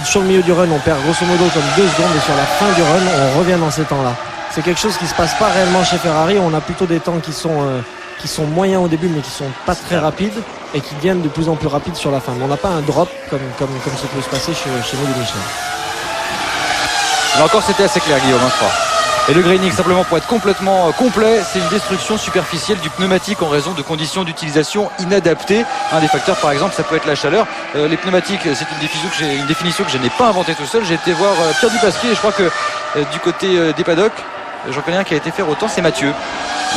Sur le milieu du run, on perd grosso modo comme 2 secondes et sur la fin du run, on revient dans ces temps-là. C'est quelque chose qui ne se passe pas réellement chez Ferrari. On a plutôt des temps qui sont moyens au début mais qui sont pas très rapides et qui deviennent de plus en plus rapides sur la fin. Mais on n'a pas un drop comme ça peut se passer chez nous de Michelin. Là encore, c'était assez clair, Guillaume, je crois. Et le graining, simplement pour être complètement complet, c'est une destruction superficielle du pneumatique en raison de conditions d'utilisation inadaptées. Un des facteurs, par exemple, ça peut être la chaleur. Les pneumatiques, c'est une définition que je n'ai pas inventée tout seul. J'ai été voir Pierre Dupasquier et je crois que du côté des paddocks, j'en connais un qui a été faire autant, c'est Mathieu.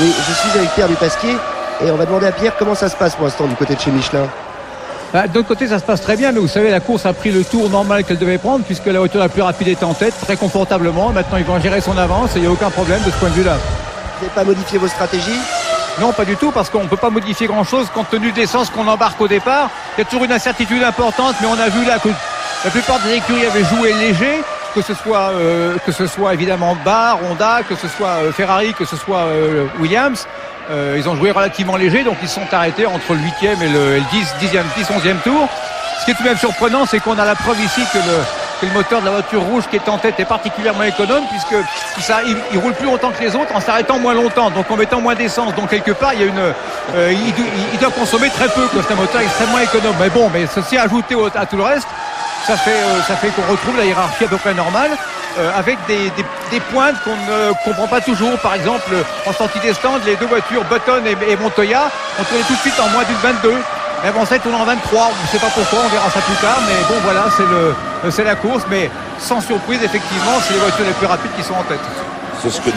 Oui, je suis avec Pierre Dupasquier et on va demander à Pierre comment ça se passe pour l'instant du côté de chez Michelin. De l'autre côté, ça se passe très bien, mais vous savez, la course a pris le tour normal qu'elle devait prendre, puisque la voiture la plus rapide est en tête, très confortablement. Maintenant, ils vont gérer son avance et il n'y a aucun problème de ce point de vue-là. Vous n'avez pas modifié vos stratégies ? Non, pas du tout, parce qu'on ne peut pas modifier grand-chose compte tenu de l'essence qu'on embarque au départ. Il y a toujours une incertitude importante, mais on a vu là que la plupart des écuries avaient joué léger, que ce soit évidemment Bar, Honda, que ce soit Ferrari, que ce soit Williams. Ils ont joué relativement léger, donc ils se sont arrêtés entre le 8e et le 11e tour. Ce qui est tout de même surprenant, c'est qu'on a la preuve ici que le moteur de la voiture rouge qui est en tête est particulièrement économe, puisque il roule plus longtemps que les autres en s'arrêtant moins longtemps, donc en mettant moins d'essence. Donc quelque part, il doit consommer très peu, c'est un moteur extrêmement économe. Mais bon, mais ceci ajouté à tout le reste, ça fait qu'on retrouve la hiérarchie à peu près normale. Avec des pointes qu'on ne comprend pas toujours. Par exemple, en sortie des stands, les deux voitures Button et Montoya ont tourné tout de suite en moins d'une 22. Elles vont tourner en 23. On ne sait pas pourquoi, on verra ça plus tard. Mais bon, voilà, c'est la course. Mais sans surprise, effectivement, c'est les voitures les plus rapides qui sont en tête. C'est ce que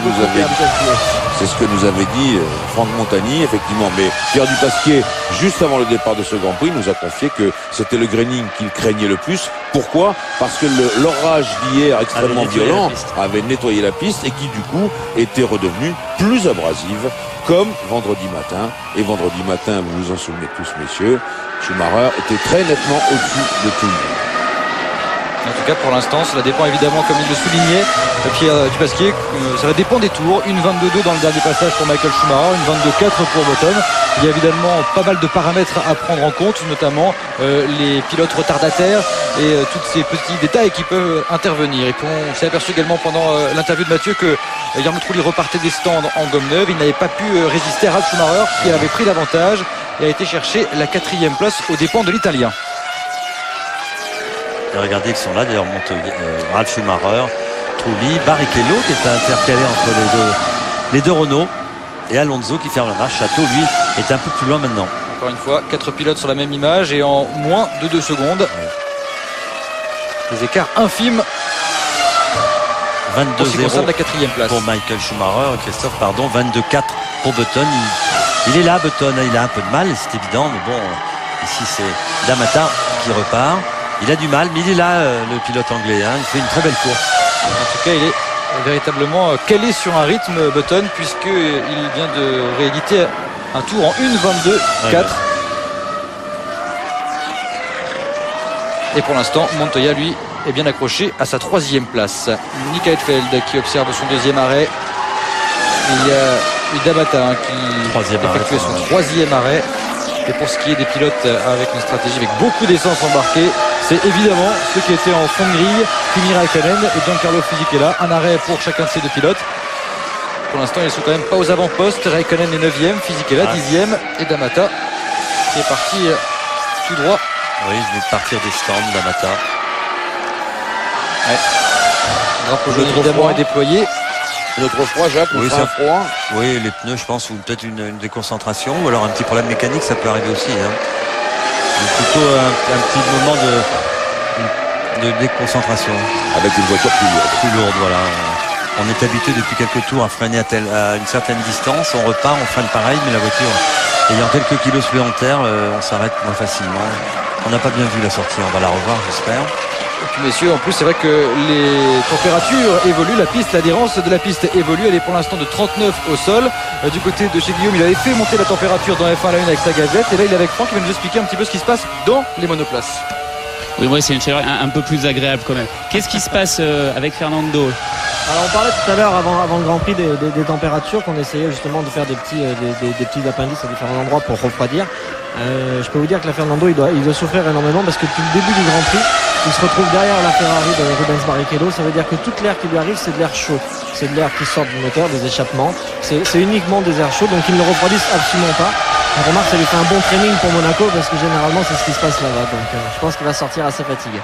nous avait dit Franck Montagny, effectivement. Mais Pierre Dupasquier, juste avant le départ de ce Grand Prix, nous a confié que c'était le graining qu'il craignait le plus. Pourquoi ? Parce que l'orage d'hier extrêmement violent avait nettoyé la piste et qui du coup était redevenue plus abrasive, comme vendredi matin. Et vendredi matin, vous vous en souvenez tous, messieurs, Schumacher était très nettement au-dessus de tout le monde. En tout cas, pour l'instant, cela dépend évidemment, comme il le soulignait, Pierre Dupasquier, ça va dépendre des tours. Une 22-2 dans le dernier passage pour Michael Schumacher, une 22-4 pour Button. Il y a évidemment pas mal de paramètres à prendre en compte, notamment les pilotes retardataires et tous ces petits détails qui peuvent intervenir. Et puis on s'est aperçu également pendant l'interview de Mathieu que Jarno Trulli repartait des stands en gomme neuve. Il n'avait pas pu résister à Ralf Schumacher qui avait pris l'avantage et a été chercher la 4e place aux dépens de l'Italien. Et regardez qu'ils sont là, d'ailleurs, Ralf Schumacher, Trulli, Barrichello qui est intercalé entre les deux Renault, et Alonso qui ferme la marche. Chateau, lui, est un peu plus loin maintenant. Encore une fois, 4 pilotes sur la même image et en moins de 2 secondes. Des écarts infimes. 22-0 la 4e place pour Michael Schumacher, Christophe, pardon, 22-4 pour Button. Il est là, Button, il a un peu de mal, c'est évident, mais bon, ici c'est D'Amata qui repart. Il a du mal, mais il est là, le pilote anglais. Il fait une très belle course. En tout cas, il est véritablement calé sur un rythme, Button, puisqu'il vient de rééditer un tour en 1.22.4. Ouais. Et pour l'instant, Montoya, lui, est bien accroché à sa 3e place. Nick Heidfeld qui observe son 2e arrêt. Il y a D'Amata qui effectue son 3e arrêt. Et pour ce qui est des pilotes avec une stratégie avec beaucoup d'essence embarquée, c'est évidemment ceux qui étaient en fond de grille, Kimi Raikkonen et Giancarlo Fisichella. Un arrêt pour chacun de ces deux pilotes. Pour l'instant, ils ne sont quand même pas aux avant-postes. Raikkonen est 9e, Fisichella 10e et D'Amata qui est parti tout droit. Oui, il vient de partir des stands, D'Amata. Ouais. Drapeau jaune évidemment est déployé. Notre froid, Jacques, oui, ça froid. Oui, les pneus, je pense, ou peut-être une déconcentration, ou alors un petit problème mécanique, ça peut arriver aussi. Plutôt un petit moment de déconcentration. Avec une voiture plus lourde. Plus lourde, voilà. On est habitué depuis quelques tours à freiner à une certaine distance. On repart, on freine pareil, mais la voiture, ayant quelques kilos supplémentaires, on s'arrête moins facilement. On n'a pas bien vu la sortie, on va la revoir, j'espère. Et puis messieurs, en plus c'est vrai que les températures évoluent, l'adhérence de la piste évolue, elle est pour l'instant de 39 au sol. Du côté de chez Guillaume, il avait fait monter la température dans F1 à la 1 avec sa gazette, et là il est avec Franck qui va nous expliquer un petit peu ce qui se passe dans les monoplaces. Oui, moi c'est une chaleur un peu plus agréable quand même. Qu'est-ce qui se passe avec Fernando ? Alors on parlait tout à l'heure avant le Grand Prix des températures, qu'on essayait justement de faire des petits appendices à différents endroits pour refroidir. Je peux vous dire que la Fernando il doit souffrir énormément parce que depuis le début du Grand Prix il se retrouve derrière la Ferrari de Rubens Barrichello. Ça veut dire que toute l'air qui lui arrive c'est de l'air chaud, c'est de l'air qui sort du moteur, des échappements, c'est uniquement des airs chauds, donc ils ne le refroidissent absolument pas. On remarque que ça lui fait un bon training pour Monaco parce que généralement c'est ce qui se passe là-bas, donc je pense qu'il va sortir assez fatigué.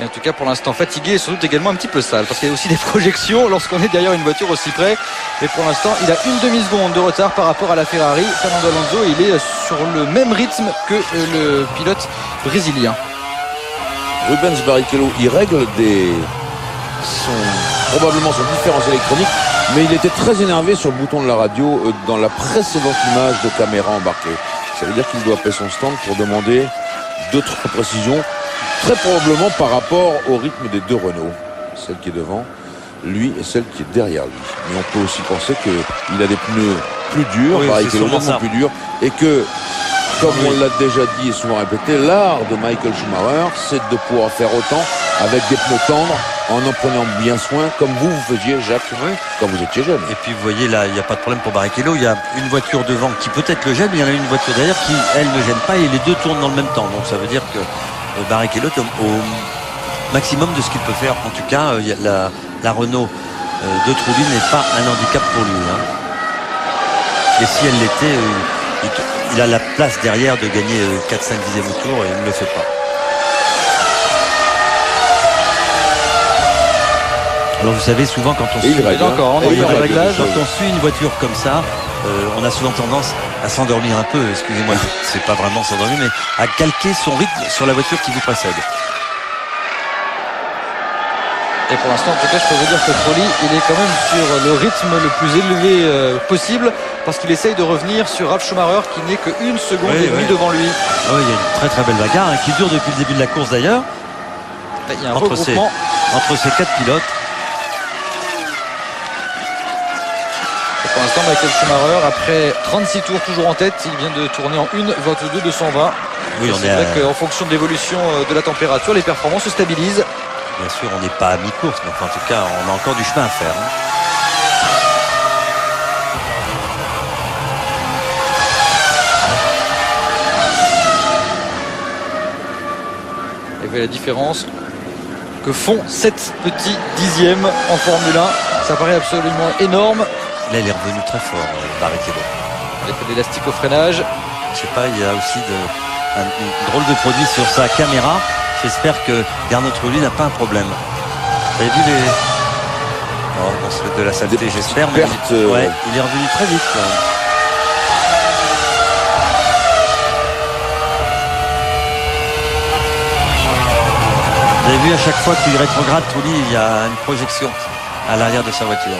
Et en tout cas pour l'instant fatigué et sans doute également un petit peu sale parce qu'il y a aussi des projections lorsqu'on est derrière une voiture aussi près. Et pour l'instant il a une demi-seconde de retard par rapport à la Ferrari. Fernando Alonso, il est sur le même rythme que le pilote brésilien. Rubens Barrichello, il règle probablement son différence électronique, mais il était très énervé sur le bouton de la radio dans la précédente image de caméra embarquée. Ça veut dire qu'il doit appeler son stand pour demander d'autres précisions. Très probablement par rapport au rythme des deux Renault, celle qui est devant lui et celle qui est derrière lui. Mais on peut aussi penser qu'il a des pneus plus durs, plus durs, et que, comme on l'a déjà dit et souvent répété, l'art de Michael Schumacher, c'est de pouvoir faire autant avec des pneus tendres en prenant bien soin, comme vous faisiez, Jacques, quand vous étiez jeune. Et puis vous voyez là, il n'y a pas de problème pour Barrichello, il y a une voiture devant qui peut-être le gêne, mais il y en a une voiture derrière qui, elle, ne gêne pas, et les deux tournent dans le même temps. Donc ça veut dire que Barrichello est au maximum de ce qu'il peut faire. En tout cas, la Renault de Trulli n'est pas un handicap pour lui. Et si elle l'était, il a la place derrière de gagner 4-5 dixièmes au tour et il ne le fait pas. Alors vous savez, souvent quand on suit une voiture comme ça, on a souvent tendance à s'endormir un peu, excusez-moi, c'est pas vraiment s'endormir, mais à calquer son rythme sur la voiture qui vous précède. Et pour l'instant, en tout cas, je peux vous dire que Trulli, il est quand même sur le rythme le plus élevé possible, parce qu'il essaye de revenir sur Ralf Schumacher qui n'est qu'une seconde et demie devant lui. Oui, il y a une très très belle bagarre qui dure depuis le début de la course d'ailleurs. Il y a un entre regroupement. ces 4 pilotes. Et pour l'instant, Michael Schumacher, après 36 tours toujours en tête, il vient de tourner en 1:22,220. Oui, c'est vrai qu'en fonction de l'évolution de la température, les performances se stabilisent. Bien sûr, on n'est pas à mi-course, mais enfin, en tout cas, on a encore du chemin à faire. Et vous voyez la différence que font 7 petits dixièmes en Formule 1. Ça paraît absolument énorme. Là, il est revenu très fort, Barrichello. Avec l'élastique au freinage. Je sais pas, il y a aussi un drôle de produit sur sa caméra. J'espère que Jarno Trulli n'a pas un problème. Vous avez vu les... Oh, on se fait de la saleté, j'espère. Mais ouais, il est revenu très vite. Quand même. Vous avez vu, à chaque fois qu'il rétrograde Trulli, il y a une projection à l'arrière de sa voiture.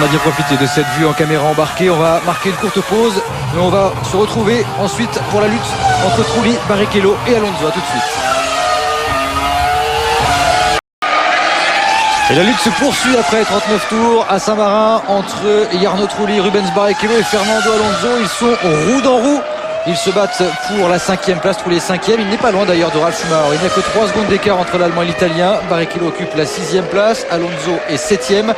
On a bien profité de cette vue en caméra embarquée. On va marquer une courte pause, mais on va se retrouver ensuite pour la lutte entre Trulli, Barrichello et Alonso. À tout de suite. Et la lutte se poursuit après 39 tours à Saint-Marin entre Jarno Trulli, Rubens Barrichello et Fernando Alonso. Ils sont roue dans roue. Ils se battent pour la 5e place, Trulli est 5e. Il n'est pas loin d'ailleurs de Ralf Schumacher. Il n'y a que 3 secondes d'écart entre l'Allemand et l'Italien. Barrichello occupe la 6e place. Alonso est 7e.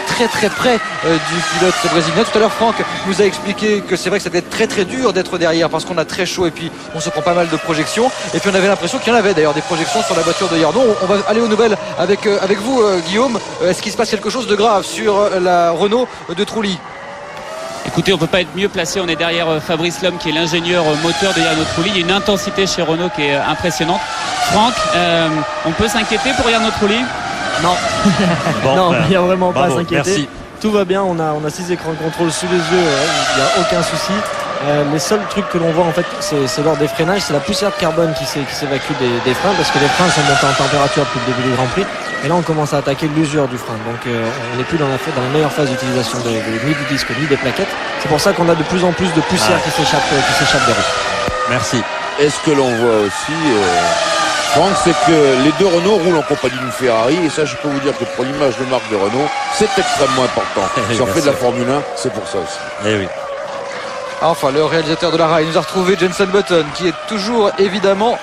Très très près du pilote brésilien. Tout à l'heure, Franck nous a expliqué que c'est vrai que ça devait être très très dur d'être derrière parce qu'on a très chaud et puis on se prend pas mal de projections. Et puis on avait l'impression qu'il y en avait d'ailleurs des projections sur la voiture de Jarno. On va aller aux nouvelles avec vous, Guillaume. Est-ce qu'il se passe quelque chose de grave sur la Renault de Trulli? Écoutez, on ne peut pas être mieux placé. On est derrière Fabrice Lhomme qui est l'ingénieur moteur de Jarno Trulli. Il y a une intensité chez Renault qui est impressionnante. Franck, on peut s'inquiéter pour Jarno Trulli? Non, Bon, non, il n'y a vraiment pas à bravo, s'inquiéter. merci. Tout va bien, on a 6 écrans de contrôle sous les yeux, il n'y a aucun souci. Les seuls trucs que l'on voit en fait, c'est lors des freinages, c'est la poussière de carbone qui s'évacue des freins, parce que les freins sont montés en température depuis le début du Grand Prix. Et là on commence à attaquer l'usure du frein. Donc on n'est plus dans la meilleure phase d'utilisation ni du disque ni des plaquettes. C'est pour ça qu'on a de plus en plus de poussière qui s'échappe des roues. Merci. Et ce que l'on voit aussi, Franck, c'est que les deux Renault roulent en compagnie d'une Ferrari. Et ça, je peux vous dire que pour l'image de marque de Renault, c'est extrêmement important. Si on fait de la Formule 1, c'est pour ça aussi. Eh oui. Enfin, le réalisateur de la RAI nous a retrouvé Jenson Button qui est toujours évidemment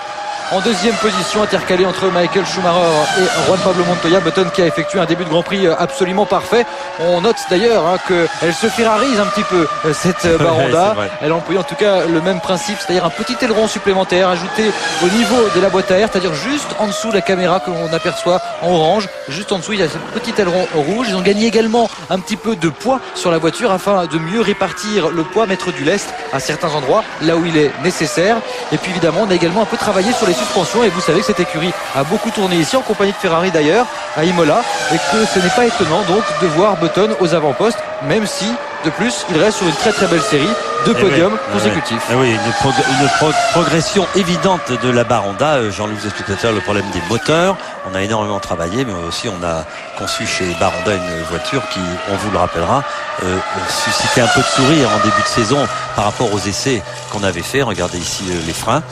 en 2e position, intercalé entre Michael Schumacher et Juan Pablo Montoya. Button qui a effectué un début de Grand Prix absolument parfait. On note d'ailleurs qu'elle se ferrarise un petit peu cette Baronda. Ouais, elle a employé en tout cas le même principe, c'est-à-dire un petit aileron supplémentaire ajouté au niveau de la boîte à air, c'est-à-dire juste en dessous de la caméra que l'on aperçoit en orange. Juste en dessous, il y a ce petit aileron rouge. Ils ont gagné également un petit peu de poids sur la voiture afin de mieux répartir le poids, mettre du lest à certains endroits là où il est nécessaire. Et puis évidemment, on a également un peu travaillé sur les suspensions, et vous savez que cette écurie a beaucoup tourné ici en compagnie de Ferrari d'ailleurs à Imola, et que ce n'est pas étonnant donc de voir Button aux avant-postes, même si de plus il reste sur une très très belle série de podiums consécutifs. Oui, une progression évidente de la Baronda. Jean-Louis vous expliquait tout à l'heure le problème des moteurs. On a énormément travaillé, mais aussi on a conçu chez Baronda une voiture qui, on vous le rappellera, suscitait un peu de sourire en début de saison par rapport aux essais qu'on avait fait. Regardez ici les freins.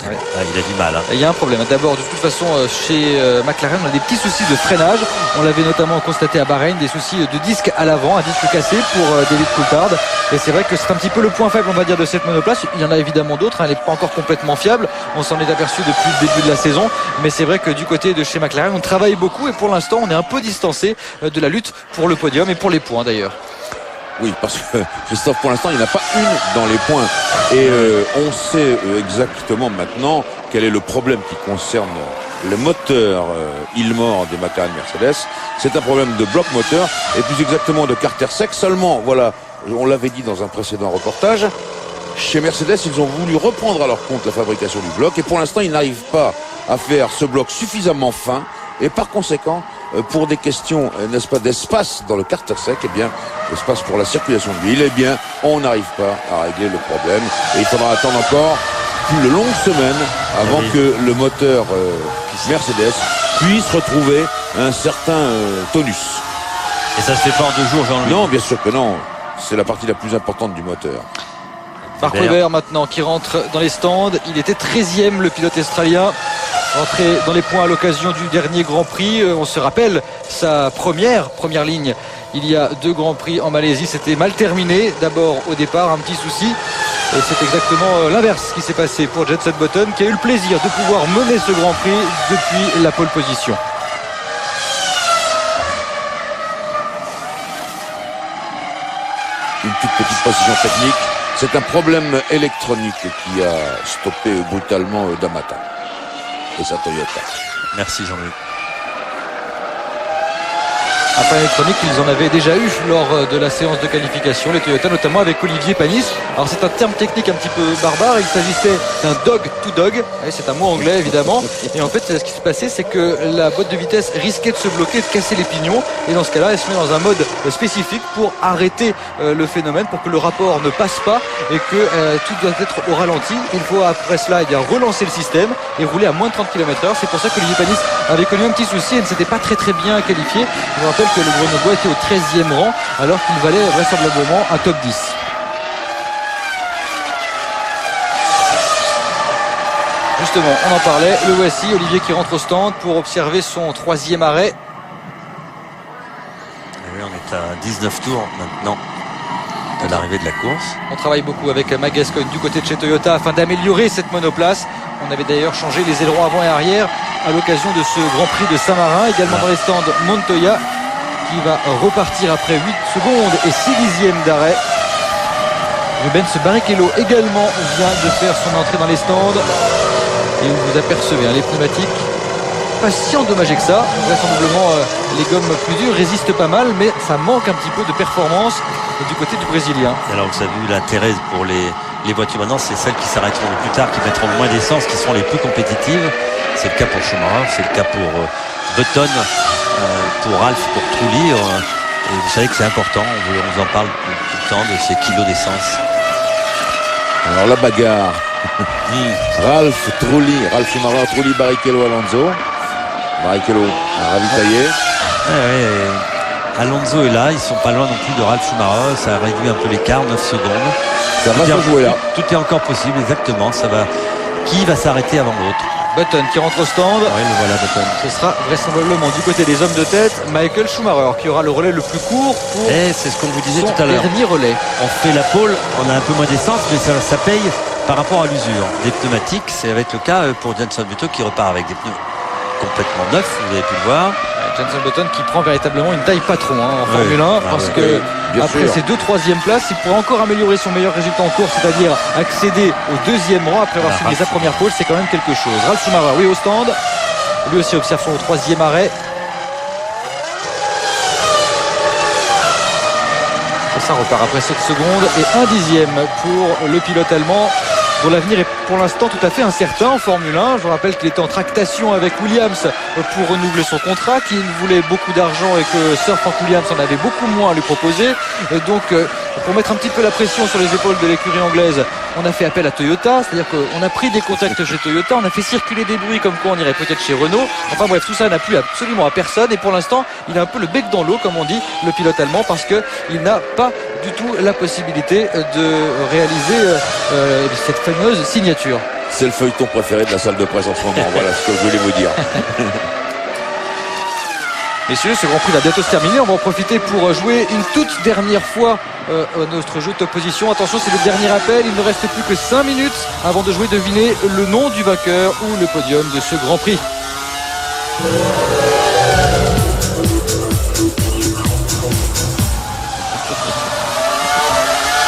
Ouais. Il a du mal. Il y a un problème. D'abord, de toute façon, chez McLaren, on a des petits soucis de freinage. On l'avait notamment constaté à Bahreïn, des soucis de disque à l'avant, un disque cassé pour David Coulthard. Et c'est vrai que c'est un petit peu le point faible, on va dire, de cette monoplace. Il y en a évidemment d'autres. Elle n'est pas encore complètement fiable. On s'en est aperçu depuis le début de la saison. Mais c'est vrai que du côté de chez McLaren, on travaille beaucoup et pour l'instant, on est un peu distancé de la lutte pour le podium et pour les points d'ailleurs. Oui, parce que Christophe, pour l'instant, il n'y en a pas une dans les points. Et on sait exactement maintenant quel est le problème qui concerne le moteur Ilmor des McLaren Mercedes. C'est un problème de bloc moteur et plus exactement de carter sec. Seulement, voilà, on l'avait dit dans un précédent reportage, chez Mercedes, ils ont voulu reprendre à leur compte la fabrication du bloc et pour l'instant, ils n'arrivent pas à faire ce bloc suffisamment fin et par conséquent, pour des questions, n'est-ce pas, d'espace dans le carter sec, eh bien, l'espace pour la circulation de l'huile, eh bien, on n'arrive pas à régler le problème. Et il faudra attendre encore plus de longues semaines avant que le moteur Mercedes puisse retrouver un certain tonus. Et ça se fait pas en 2 jours, Jean-Louis? Non, bien sûr que non. C'est la partie la plus importante du moteur. Mark Webber maintenant qui rentre dans les stands. Il était 13e, le pilote australien, rentré dans les points à l'occasion du dernier Grand Prix. On se rappelle sa première ligne. Il y a 2 Grands Prix en Malaisie. C'était mal terminé. D'abord au départ, un petit souci. Et c'est exactement l'inverse qui s'est passé pour Jenson Button, qui a eu le plaisir de pouvoir mener ce Grand Prix depuis la pole position. Une toute petite précision technique. C'est un problème électronique qui a stoppé brutalement Damata et sa Toyota. Merci Jean-Louis. Un problème électronique qu'ils en avaient déjà eu lors de la séance de qualification, les Toyota, notamment avec Olivier Panis. Alors c'est un terme technique un petit peu barbare, il s'agissait d'un dog to dog, c'est un mot anglais évidemment, et en fait ce qui s'est passé c'est que la boîte de vitesse risquait de se bloquer, de casser les pignons, et dans ce cas-là elle se met dans un mode spécifique pour arrêter le phénomène, pour que le rapport ne passe pas et que tout doit être au ralenti. Il faut après cela relancer le système et rouler à moins de 30 km/h. C'est pour ça que Olivier Panis avait connu un petit souci et ne s'était pas très bien qualifié. Je vous rappelle que le Grenoblois était au 13e rang alors qu'il valait vraisemblablement un top 10. Justement, on en parlait, le voici, Olivier qui rentre au stand pour observer son 3e arrêt. Et oui, on est à 19 tours maintenant de l'arrivée de la course. On travaille beaucoup avec Magescon du côté de chez Toyota afin d'améliorer cette monoplace. On avait d'ailleurs changé les ailerons avant et arrière à l'occasion de ce Grand Prix de Saint-Marin. Également dans les stands, Montoya qui va repartir après 8 secondes et 6 dixièmes d'arrêt. Rubens Barrichello également vient de faire son entrée dans les stands. Et vous apercevez les pneumatiques pas si endommagés que ça. Vraisemblablement les gommes plus dures résistent pas mal, mais ça manque un petit peu de performance du côté du Brésilien. Alors vous avez vu l'intérêt pour les voitures maintenant, c'est celles qui s'arrêteront le plus tard, qui mettront le moins d'essence, qui seront les plus compétitives. C'est le cas pour Schumacher, c'est le cas pour Button, pour Ralph, pour Trulli. Et vous savez que c'est important, on vous en parle tout le temps de ces kilos d'essence. Alors la bagarre. Ralph Schumacher, Trulli, Barrichello, Alonso. Barrichello a ravitaillé. Alonso est là, ils sont pas loin non plus de Ralf Schumacher, ça a réduit un peu l'écart, 9 secondes. Ça va se jouer là. Tout est encore possible, exactement. Ça va. Qui va s'arrêter avant l'autre? Button qui rentre au stand. Oui, le voilà, Button. Ce sera vraisemblablement du côté des hommes de tête Michael Schumacher qui aura le relais le plus court pour c'est ce qu'on vous disait son tout à l'heure. dernier relais. On fait la pole, on a un peu moins d'essence, mais ça paye par rapport à l'usure. Des pneumatiques, ça va être le cas pour Jenson Button qui repart avec des pneus complètement neufs, vous avez pu le voir. Jenson Button qui prend véritablement une taille patron en Formule 1 parce que après ces 2 3e places, il pourrait encore améliorer son meilleur résultat en course, c'est-à-dire accéder au 2e rang après avoir signé sa première pole. C'est quand même quelque chose. Ralf Schumacher, oui, au stand. Lui aussi observe son 3e arrêt. Et ça repart après 7 secondes et 1 dixième pour le pilote allemand, dont l'avenir est pour l'instant tout à fait incertain en Formule 1. Je vous rappelle qu'il était en tractation avec Williams pour renouveler son contrat, qu'il voulait beaucoup d'argent et que Sir Frank Williams en avait beaucoup moins à lui proposer. Et donc, pour mettre un petit peu la pression sur les épaules de l'écurie anglaise, on a fait appel à Toyota, c'est-à-dire qu'on a pris des contacts chez Toyota, on a fait circuler des bruits comme quoi on irait peut-être chez Renault. Enfin bref, tout ça n'a plu absolument à personne et pour l'instant, il a un peu le bec dans l'eau, comme on dit, le pilote allemand, parce qu'il n'a pas du tout la possibilité de réaliser cette fameuse signature. C'est le feuilleton préféré de la salle de presse en ce moment. Voilà ce que je voulais vous dire. Messieurs, ce Grand Prix va bientôt se terminer. On va en profiter pour jouer une toute dernière fois notre jeu top position. Attention, c'est le dernier appel. Il ne reste plus que 5 minutes avant de jouer. Deviner le nom du vainqueur ou le podium de ce Grand Prix.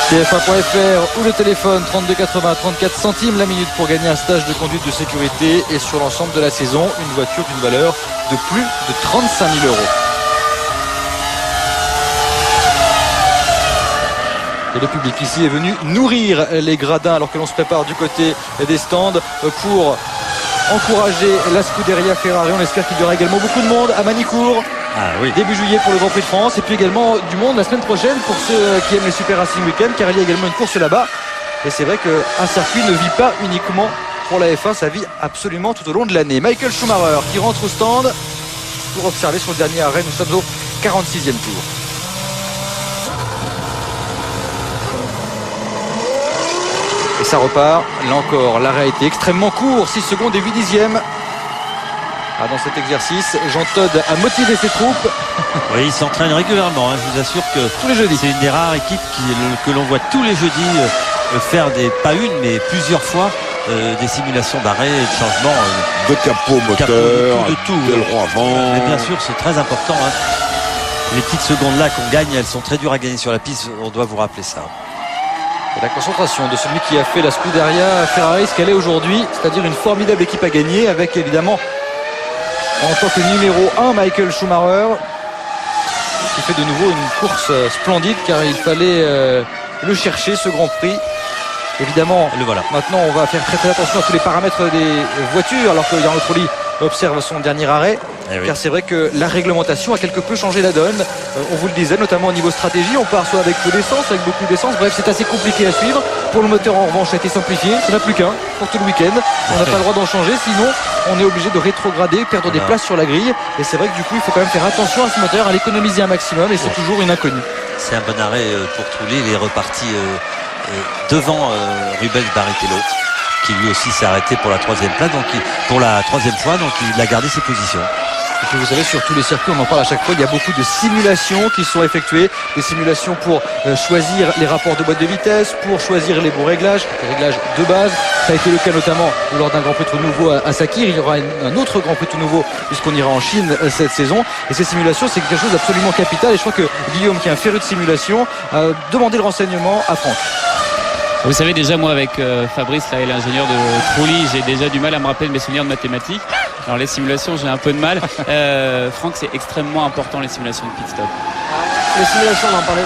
TF1.fr ou le téléphone 32 80 34 centimes la minute pour gagner un stage de conduite de sécurité et sur l'ensemble de la saison une voiture d'une valeur de plus de 35 000 euros. Et le public ici est venu nourrir les gradins alors que l'on se prépare du côté des stands pour encourager la Scuderia Ferrari. On espère qu'il y aura également beaucoup de monde à Manicourt. Ah oui. Début juillet pour le Grand Prix de France et puis également du monde la semaine prochaine pour ceux qui aiment les Super Racing Weekend car il y a également une course là-bas et c'est vrai qu'un circuit ne vit pas uniquement pour la F1, ça vit absolument tout au long de l'année. Michael Schumacher qui rentre au stand pour observer son dernier arrêt. Nous sommes au 46e tour. Et ça repart, là encore l'arrêt a été extrêmement court, 6 secondes et 8 dixièmes. Dans cet exercice, Jean Todt a motivé ses troupes. Oui, il s'entraîne régulièrement. Je vous assure que tous les jeudis. C'est une des rares équipes que l'on voit tous les jeudis faire pas une, mais plusieurs fois des simulations d'arrêt et de changement. De capot moteur, de tout. d'aileron avant. Mais bien sûr, c'est très important. Les petites secondes là qu'on gagne, elles sont très dures à gagner sur la piste. On doit vous rappeler ça. Et la concentration de celui qui a fait la Scuderia Ferrari, ce qu'elle est aujourd'hui, c'est-à-dire une formidable équipe à gagner avec évidemment en tant que numéro 1 Michael Schumacher qui fait de nouveau une course splendide car il fallait le chercher ce Grand Prix. Évidemment, le voilà. Maintenant on va faire très très attention à tous les paramètres des voitures alors que Jarno Trulli observe son dernier arrêt. Car c'est vrai que la réglementation a quelque peu changé la donne. On vous le disait, notamment au niveau stratégie, on part soit avec peu d'essence, avec beaucoup d'essence. Bref, c'est assez compliqué à suivre. Pour le moteur en revanche, ça a été simplifié. Il n'y en a plus qu'un pour tout le week-end. On n'a pas le droit d'en changer, sinon on est obligé de rétrograder, perdre des places sur la grille. Et c'est vrai que du coup, il faut quand même faire attention à ce moteur, à l'économiser un maximum. Et c'est toujours une inconnue. C'est un bon arrêt pour Trulli. Il est reparti devant Rubens Barrichello, qui lui aussi s'est arrêté pour la troisième place, pour la troisième fois, donc il a gardé ses positions. Et puis vous savez, sur tous les circuits, on en parle à chaque fois, il y a beaucoup de simulations qui sont effectuées, des simulations pour choisir les rapports de boîte de vitesse, pour choisir les bons réglages, les réglages de base. Ça a été le cas notamment lors d'un Grand Prix tout nouveau à Sakir. Il y aura un autre Grand Prix tout nouveau puisqu'on ira en Chine cette saison. Et ces simulations, c'est quelque chose d'absolument capital. Et je crois que Guillaume, qui est un féru de simulation, a demandé le renseignement à Franck. Vous savez déjà, moi avec Fabrice, là, et l'ingénieur de Trulli, j'ai déjà du mal à me rappeler de mes souvenirs de mathématiques. Alors les simulations, j'ai un peu de mal. Franck, c'est extrêmement important les simulations de pit stop. Les simulations, on en parlait,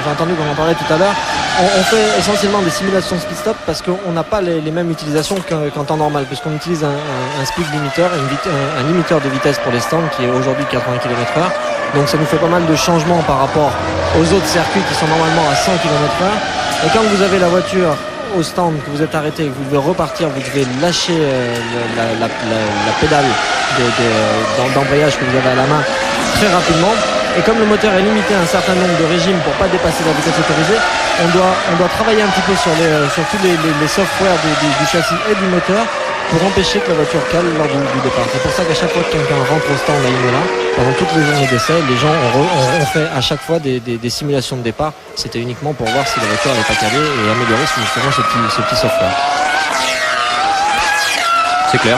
j'ai entendu qu'on en parlait tout à l'heure. On fait essentiellement des simulations de speed stop parce qu'on n'a pas les mêmes utilisations qu'en temps normal, puisqu'on utilise un speed limiteur, un limiteur de vitesse pour les stands qui est aujourd'hui 80 km/h. Donc ça nous fait pas mal de changements par rapport aux autres circuits qui sont normalement à 100 km/h. Et quand vous avez la voiture au stand, que vous êtes arrêté, que vous devez repartir, vous devez lâcher la pédale d'embrayage que vous avez à la main très rapidement. Et comme le moteur est limité à un certain nombre de régimes pour ne pas dépasser la vitesse autorisée, on doit travailler un petit peu sur tous les softwares du châssis et du moteur pour empêcher que la voiture cale lors du départ. C'est pour ça qu'à chaque fois que quelqu'un rentre au stand à Imola, pendant toutes les journées d'essai, les gens ont fait à chaque fois des simulations de départ. C'était uniquement pour voir si la voiture n'est pas calée et améliorer justement ce petit software. C'est clair.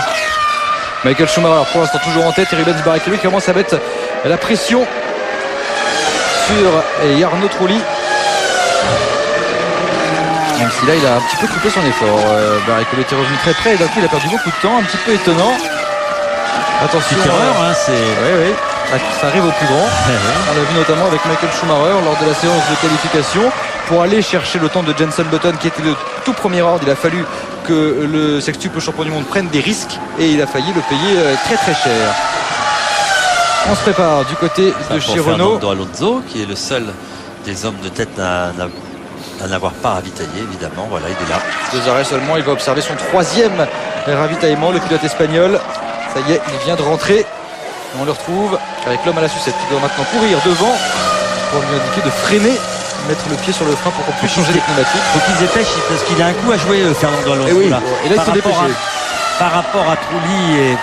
Michael Schumacher pour l'instant toujours en tête et Rubens Barrichello qui commence à mettre la pression sur Jarno Trulli. Même si là il a un petit peu coupé son effort. Barrichello était revenu très près et d'un coup il a perdu beaucoup de temps, un petit peu étonnant. Attention, erreur, c'est... Oui, ça arrive au plus grand. On l'a vu notamment avec Michael Schumacher lors de la séance de qualification pour aller chercher le temps de Jenson Button qui était le tout premier ordre. Il a fallu que le sextuple champion du monde prenne des risques et il a failli le payer très très cher. On se prépare du côté de chez Renault. Fernando Alonso qui est le seul des hommes de tête à n'avoir pas ravitaillé, évidemment. Voilà, il est là. 2 arrêts seulement, il va observer son 3e ravitaillement, le pilote espagnol. Ça y est, il vient de rentrer. Et on le retrouve avec l'homme à la sucette qui doit maintenant courir devant pour lui indiquer de freiner mettre le pied sur le frein pour qu'on puisse changer les pneumatiques. Faut qu'ils se dépêchent parce qu'il a un coup à jouer, Fernando Alonso. Et oui, là. et là ils Par sont rapport dépêchés. par rapport à Trulli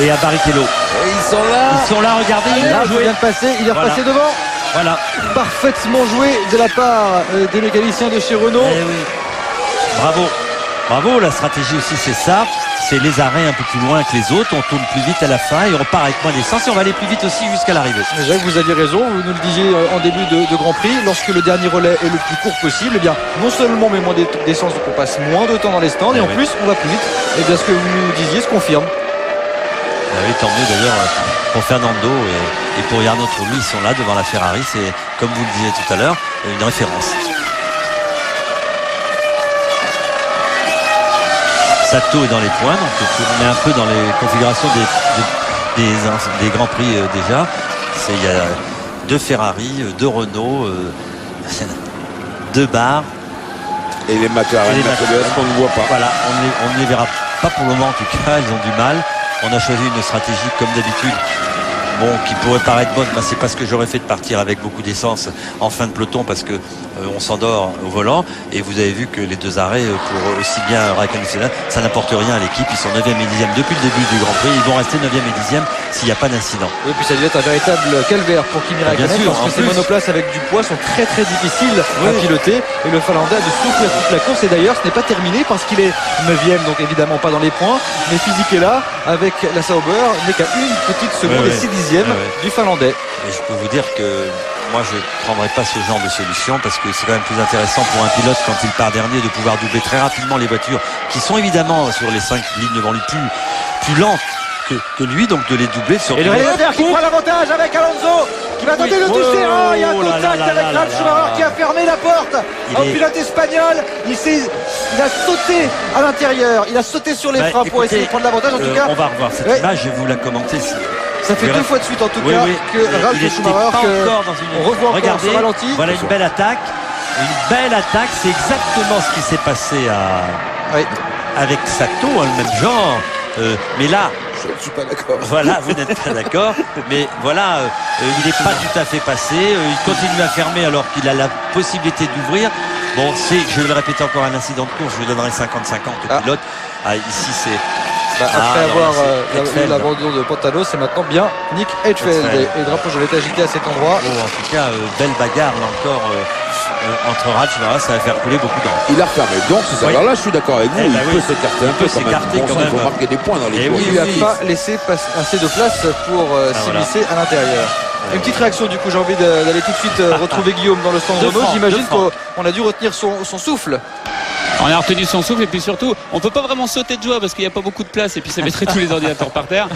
et à Barrichello. Ils sont là. Ils sont là, regardez, il Là, a il joué. vient de passer, il est Voilà. repassé devant. Voilà. Parfaitement joué de la part des mécaniciens de chez Renault. Eh oui. Bravo. Bravo, la stratégie aussi c'est ça. C'est les arrêts un peu plus loin que les autres. On tourne plus vite à la fin et on repart avec moins d'essence et on va aller plus vite aussi jusqu'à l'arrivée. Jacques, vous aviez raison, vous nous le disiez en début de Grand Prix, lorsque le dernier relais est le plus court possible, eh bien, non seulement on met moins d'essence, donc on passe moins de temps dans les stands, et en oui. plus on va plus vite. Et bien ce que vous nous disiez se confirme. Oui, tant mieux d'ailleurs pour Fernando et pour Jarno Trulli, ils sont là devant la Ferrari. C'est, comme vous le disiez tout à l'heure, une référence. Sato est dans les points, donc on est un peu dans les configurations des Grands Prix déjà. Il y a 2 Ferrari, 2 Renault, 2 bars. Et les McLaren, Et les Mercedes McLaren. qu'on ne voit pas. Voilà, on ne les verra pas pour le moment en tout cas, ils ont du mal. On a choisi une stratégie comme d'habitude, bon, qui pourrait paraître bonne, mais c'est pas ce que j'aurais fait de partir avec beaucoup d'essence en fin de peloton parce que on s'endort au volant. Et vous avez vu que les 2 arrêts pour aussi bien Raikkonen que Senna, ça n'apporte rien à l'équipe. Ils sont 9e et 10e depuis le début du Grand Prix. Ils vont rester 9e et 10e s'il n'y a pas d'incident. Et puis ça devait être un véritable calvaire pour Kimi Bien Raikkonen, sûr, parce en que ces plus. monoplaces avec du poids sont très très difficiles Oui. à piloter. Et le Finlandais a de souffler toute la course. Et d'ailleurs ce n'est pas terminé parce qu'il est 9e, donc évidemment pas dans les points. Mais Physique est là avec la Sauber, n'est qu'à une petite seconde Ouais, et 6 dixièmes ouais. du Finlandais. Et je peux vous dire que moi je ne prendrai pas ce genre de solution parce que c'est quand même plus intéressant pour un pilote quand il part dernier de pouvoir doubler très rapidement les voitures qui sont évidemment sur les 5 lignes devant lui plus lentes que lui, donc de les doubler sur Et le réalisateur qui prend l'avantage avec Alonso qui va tenter de Oui. toucher. Oh, Il y a un là, contact là, là, avec là, Ralf là, Schumacher là. qui a fermé la porte Il au est- pilote espagnol. Il a sauté à l'intérieur. Il a sauté sur les Bah, freins pour écoutez, essayer de prendre l'avantage. En tout cas, on va revoir cette Ouais. image, je vais vous la commenter. ça fait Vous 2 verrez. fois de suite en tout Oui, cas oui. que Ralf Il était Schumacher pas que encore dans une... on revoit encore Regardez, ce ralenti. voilà une belle attaque. Une belle attaque, c'est exactement ce qui s'est passé Oui. avec Sato, le même genre. Mais là, Je ne suis pas d'accord. voilà, vous n'êtes pas d'accord, mais voilà, il n'est pas tout à fait passé. Il continue à fermer alors qu'il a la possibilité d'ouvrir. Bon, je vais le répéter encore, un incident de course, je lui donnerai 50-50 au pilote. Ici, c'est Après non, avoir là, c'est eu Hetfield. l'abandon de Pantano, c'est maintenant bien Nick Hetfield. Hetfield. Et le drapeau jaune est agité à cet endroit. en tout cas, belle bagarre là encore entre Ralf Schumacher, ça va faire couler beaucoup d'encre. Il a refermé. Donc, c'est ça. Oui. Alors là, je suis d'accord avec vous. Eh Il ben peut oui. s'écarter un Il peu. peut s'écarter Bon quand sang, même. il faut marquer des points dans les Eh courses. Il lui a oui. pas laissé assez de place pour voilà. s'immiscer à l'intérieur. Une petite réaction du coup, j'ai envie d'aller tout de suite retrouver Guillaume dans le stand De Renault. Franck, J'imagine de Franck. qu'on a dû retenir son souffle. On a retenu son souffle et puis surtout on peut pas vraiment sauter de joie parce qu'il n'y a pas beaucoup de place et puis ça mettrait tous les ordinateurs par terre.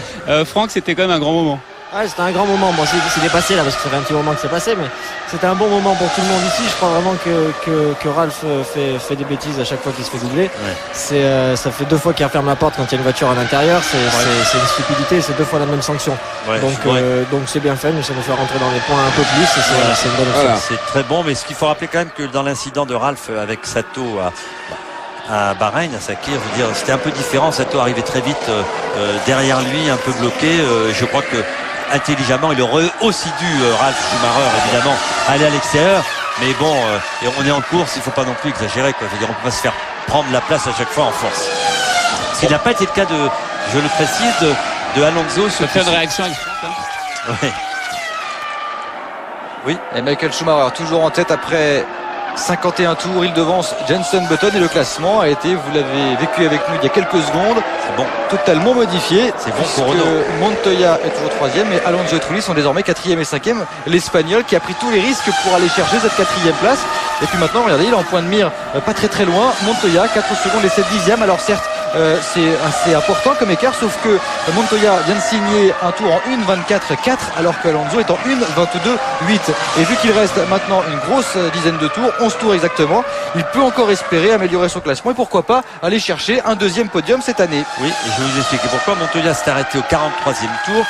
Franck, c'était quand même un grand moment. Ouais, c'était un grand moment. Bon, c'est dépassé là parce que ça fait un petit moment que c'est passé, mais c'était un bon moment pour tout le monde ici. Je crois vraiment que Ralf fait des bêtises à chaque fois qu'il se fait doubler. Ouais. Ça fait 2 fois qu'il referme la porte quand il y a une voiture à l'intérieur. C'est une stupidité. C'est 2 fois la même sanction. Ouais, Donc c'est bien fait, mais ça nous fait rentrer dans les points un peu plus. Et c'est une bonne option. Voilà. C'est très bon, mais ce qu'il faut rappeler quand même que dans l'incident de Ralf avec Sato à Bahreïn, à Sakir, je veux dire, c'était un peu différent. Sato arrivait très vite derrière lui, un peu bloqué. Je crois que intelligemment, il aurait aussi dû, Ralf Schumacher évidemment, aller à l'extérieur. Mais bon, et on est en course, il ne faut pas non plus exagérer, quoi. Je veux dire, on ne peut pas se faire prendre la place à chaque fois en force. Ce qui n'a pas été le cas je le précise, de Alonso. Ça fait une réaction avec Franck, hein. Ouais. Et Michael Schumacher toujours en tête après 51 tours. Il devance Jenson Button et le classement a été, vous l'avez vécu avec nous il y a quelques secondes, C'est bon. totalement modifié. C'est bon pour puisque Renault. Montoya est toujours 3e et Alonso et Trulli sont désormais 4e et 5e. L'Espagnol qui a pris tous les risques pour aller chercher cette 4e place. Et puis maintenant, regardez, il est en point de mire pas très loin. Montoya, 4 secondes et 7 dixièmes. Alors certes, c'est assez important comme écart, sauf que Montoya vient de signer un tour en 1.24.4 alors qu'Alonso est en 1.22.8. Et vu qu'il reste maintenant une grosse dizaine de tours, 11 tours exactement, il peut encore espérer améliorer son classement et pourquoi pas aller chercher un 2e podium cette année. Oui, et je vais vous expliquer pourquoi. Montoya s'est arrêté au 43e tour.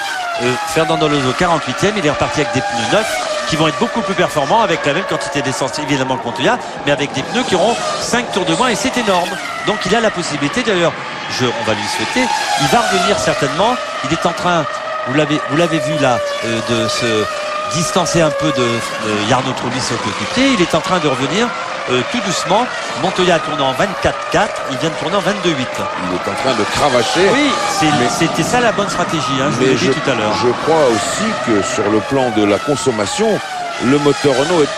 Fernando Alonso 48e. Il est reparti avec des pneus neufs qui vont être beaucoup plus performants avec la même quantité d'essence évidemment que Montoya, mais avec des pneus qui auront 5 tours de moins et c'est énorme. Donc il a la possibilité, d'ailleurs, on va lui souhaiter, il va revenir certainement. Il est en train, vous l'avez vu là, distancé un peu de Jarno Trulli, son coéquipier. Il est en train de revenir tout doucement. Montoya a tourné en 24-4, il vient de tourner en 22-8. Il est en train de cravacher. Oui, c'était ça la bonne stratégie, hein, je vous l'ai dit tout à l'heure. Je crois aussi que sur le plan de la consommation, le moteur Renault est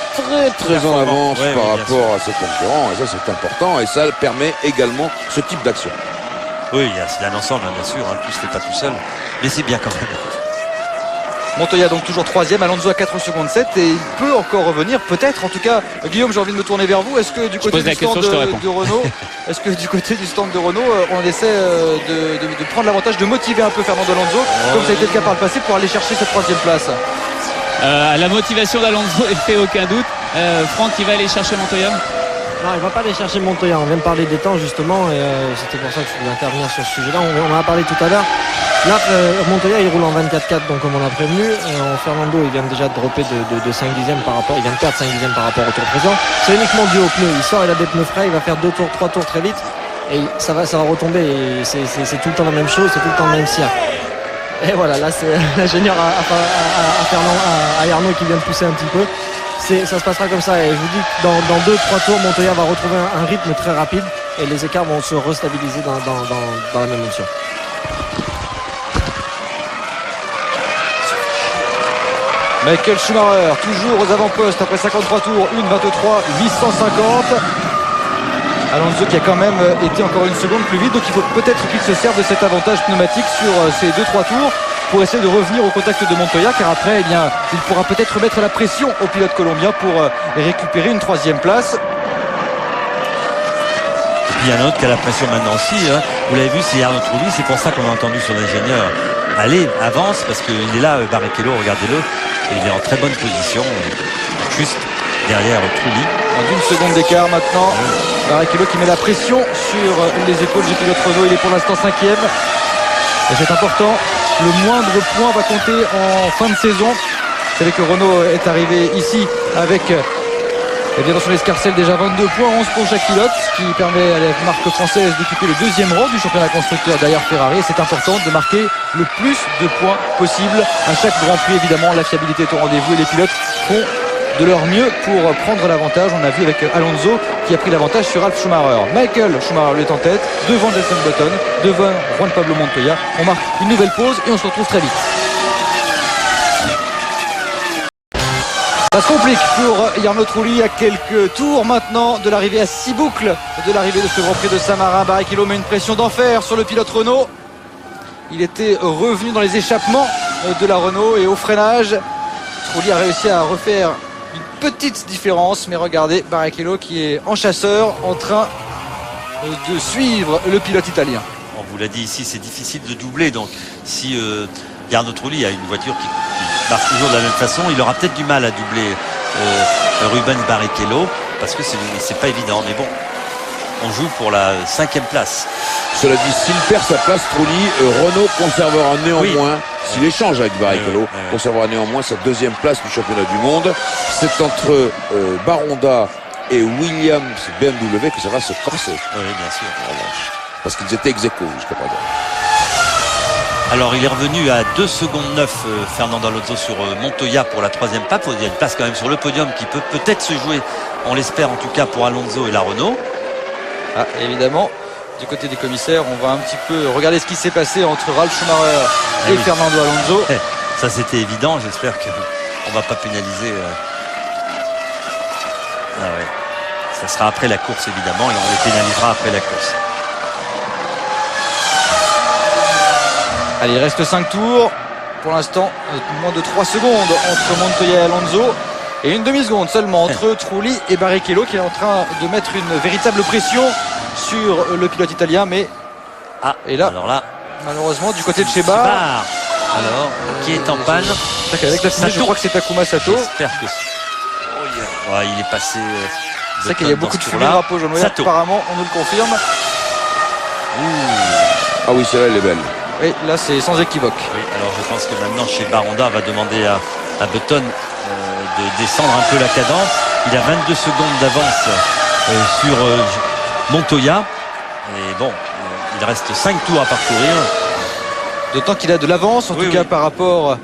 très en avance par rapport à ses concurrents. Et ça, c'est important. Et ça permet également ce type d'action. Oui, c'est un ensemble, hein, bien sûr. Hein, tout se fait pas tout seul. Mais c'est bien quand même. Montoya donc toujours 3e, Alonso à 4 secondes 7 et il peut encore revenir, peut-être. En tout cas, Guillaume, j'ai envie de me tourner vers vous. Est-ce que du côté du stand de Renault, est-ce que du côté du stand de Renault, on essaie de prendre l'avantage, de motiver un peu Fernando Alonso, comme ça a été le cas par le passé, pour aller chercher cette 3e place? La motivation d'Alonso ne fait aucun doute. Franck, il va aller chercher Montoya? Non, il ne va pas aller chercher Montoya. On vient de parler des temps justement et c'était pour ça que je voulais intervenir sur ce sujet-là. On en a parlé tout à l'heure. Là, Montoya il roule en 24-4, donc comme on a prévenu. Fernando il vient déjà de dropper de 5 dixièmes par rapport. Il vient de perdre 5 dixièmes par rapport au tour présent. C'est uniquement dû aux pneus. Il sort, il a des pneus frais, il va faire 2 tours, 3 tours très vite. Et ça va retomber. Et c'est tout le temps la même chose, c'est tout le temps le même cirque. Et voilà, là c'est l'ingénieur à Jarno qui vient de pousser un petit peu. Ça se passera comme ça et je vous dis que dans 2-3 tours Montoya va retrouver un rythme très rapide et les écarts vont se restabiliser dans la même option. Michael Schumacher toujours aux avant-postes après 53 tours, 1:23.850. Alonso qui a quand même été encore une seconde plus vite, donc il faut peut-être qu'il se serve de cet avantage pneumatique sur ces 2-3 tours pour essayer de revenir au contact de Montoya, car après il pourra peut-être mettre la pression au pilote colombien pour récupérer une 3e place. Et puis il y en a un autre qui a la pression maintenant aussi, hein. Vous l'avez vu, c'est Jarno Trulli, c'est pour ça qu'on a entendu son ingénieur. Allez, avance, parce qu'il est là, Barrichello, regardez-le, et il est en très bonne position, juste derrière Trulli. En 1 seconde d'écart maintenant, Barrichello qui met la pression sur les épaules du pilote Renault, il est pour l'instant 5e. Et c'est important, le moindre point va compter en fin de saison. Vous savez que Renault est arrivé ici avec dans son escarcelle déjà 22 points, 11 pour chaque pilote, ce qui permet à la marque française d'occuper le 2e rang du championnat constructeur derrière Ferrari. Et c'est important de marquer le plus de points possible à chaque Grand Prix. Évidemment, la fiabilité est au rendez-vous et les pilotes font de leur mieux pour prendre l'avantage. On a vu avec Alonso qui a pris l'avantage sur Ralf Schumacher. Michael Schumacher lui est en tête, devant Jenson Button, devant Juan Pablo Montoya. On marque une nouvelle pause et on se retrouve très vite. Ça se complique pour Jarno Trulli à quelques tours maintenant de l'arrivée à 6 boucles de l'arrivée de ce Grand Prix de Saint-Marin. Barrichello met une pression d'enfer sur le pilote Renault. Il était revenu dans les échappements de la Renault et au freinage. Trulli a réussi à refaire une petite différence, mais regardez Barrichello qui est en chasseur en train de suivre le pilote italien. On vous l'a dit ici, c'est difficile de doubler, donc si Jarno Trulli a une voiture qui marche toujours de la même façon, il aura peut-être du mal à doubler Rubens Barrichello, parce que c'est pas évident, mais bon, on joue pour la 5e place. Cela dit, s'il perd sa place, Trulli, Renault conservera néanmoins, s'il échange avec Barrichello, conservera néanmoins sa 2e place du championnat du monde. C'est entre Baronda et Williams BMW que ça va se corser. Oui, bien sûr. Parce qu'ils étaient ex-aequo jusqu'à présent. Alors il est revenu à 2 secondes 9 Fernando Alonso sur Montoya pour la 3e place. Il y a une place quand même sur le podium qui peut peut-être se jouer, on l'espère en tout cas pour Alonso et la Renault. Évidemment, du côté des commissaires, on va un petit peu regarder ce qui s'est passé entre Ralf Schumacher et Fernando Alonso. Ça c'était évident, j'espère qu'on ne va pas pénaliser. Ça sera après la course évidemment et on les pénalisera après la course. Allez, il reste 5 tours. Pour l'instant, moins de 3 secondes entre Montoya et Alonso. Et une demi-seconde seulement entre Trulli et Barrichello qui est en train de mettre une véritable pression sur le pilote italien. Mais et là, alors là, malheureusement, du côté de chez Bar. Alors, qui est en panne? Avec la finale, je crois que c'est Takuma Sato. J'espère que il est passé. C'est vrai qu'il y a beaucoup de fumée drapeau jaune. Apparemment, on nous le confirme. Ah oui, celle-là, elle est belle. Oui, là c'est sans équivoque. Oui, alors je pense que maintenant chez Baronda va demander à Button de descendre un peu la cadence. Il a 22 secondes d'avance sur Montoya. Et bon, il reste 5 tours à parcourir. D'autant qu'il a de l'avance, en tout cas par rapport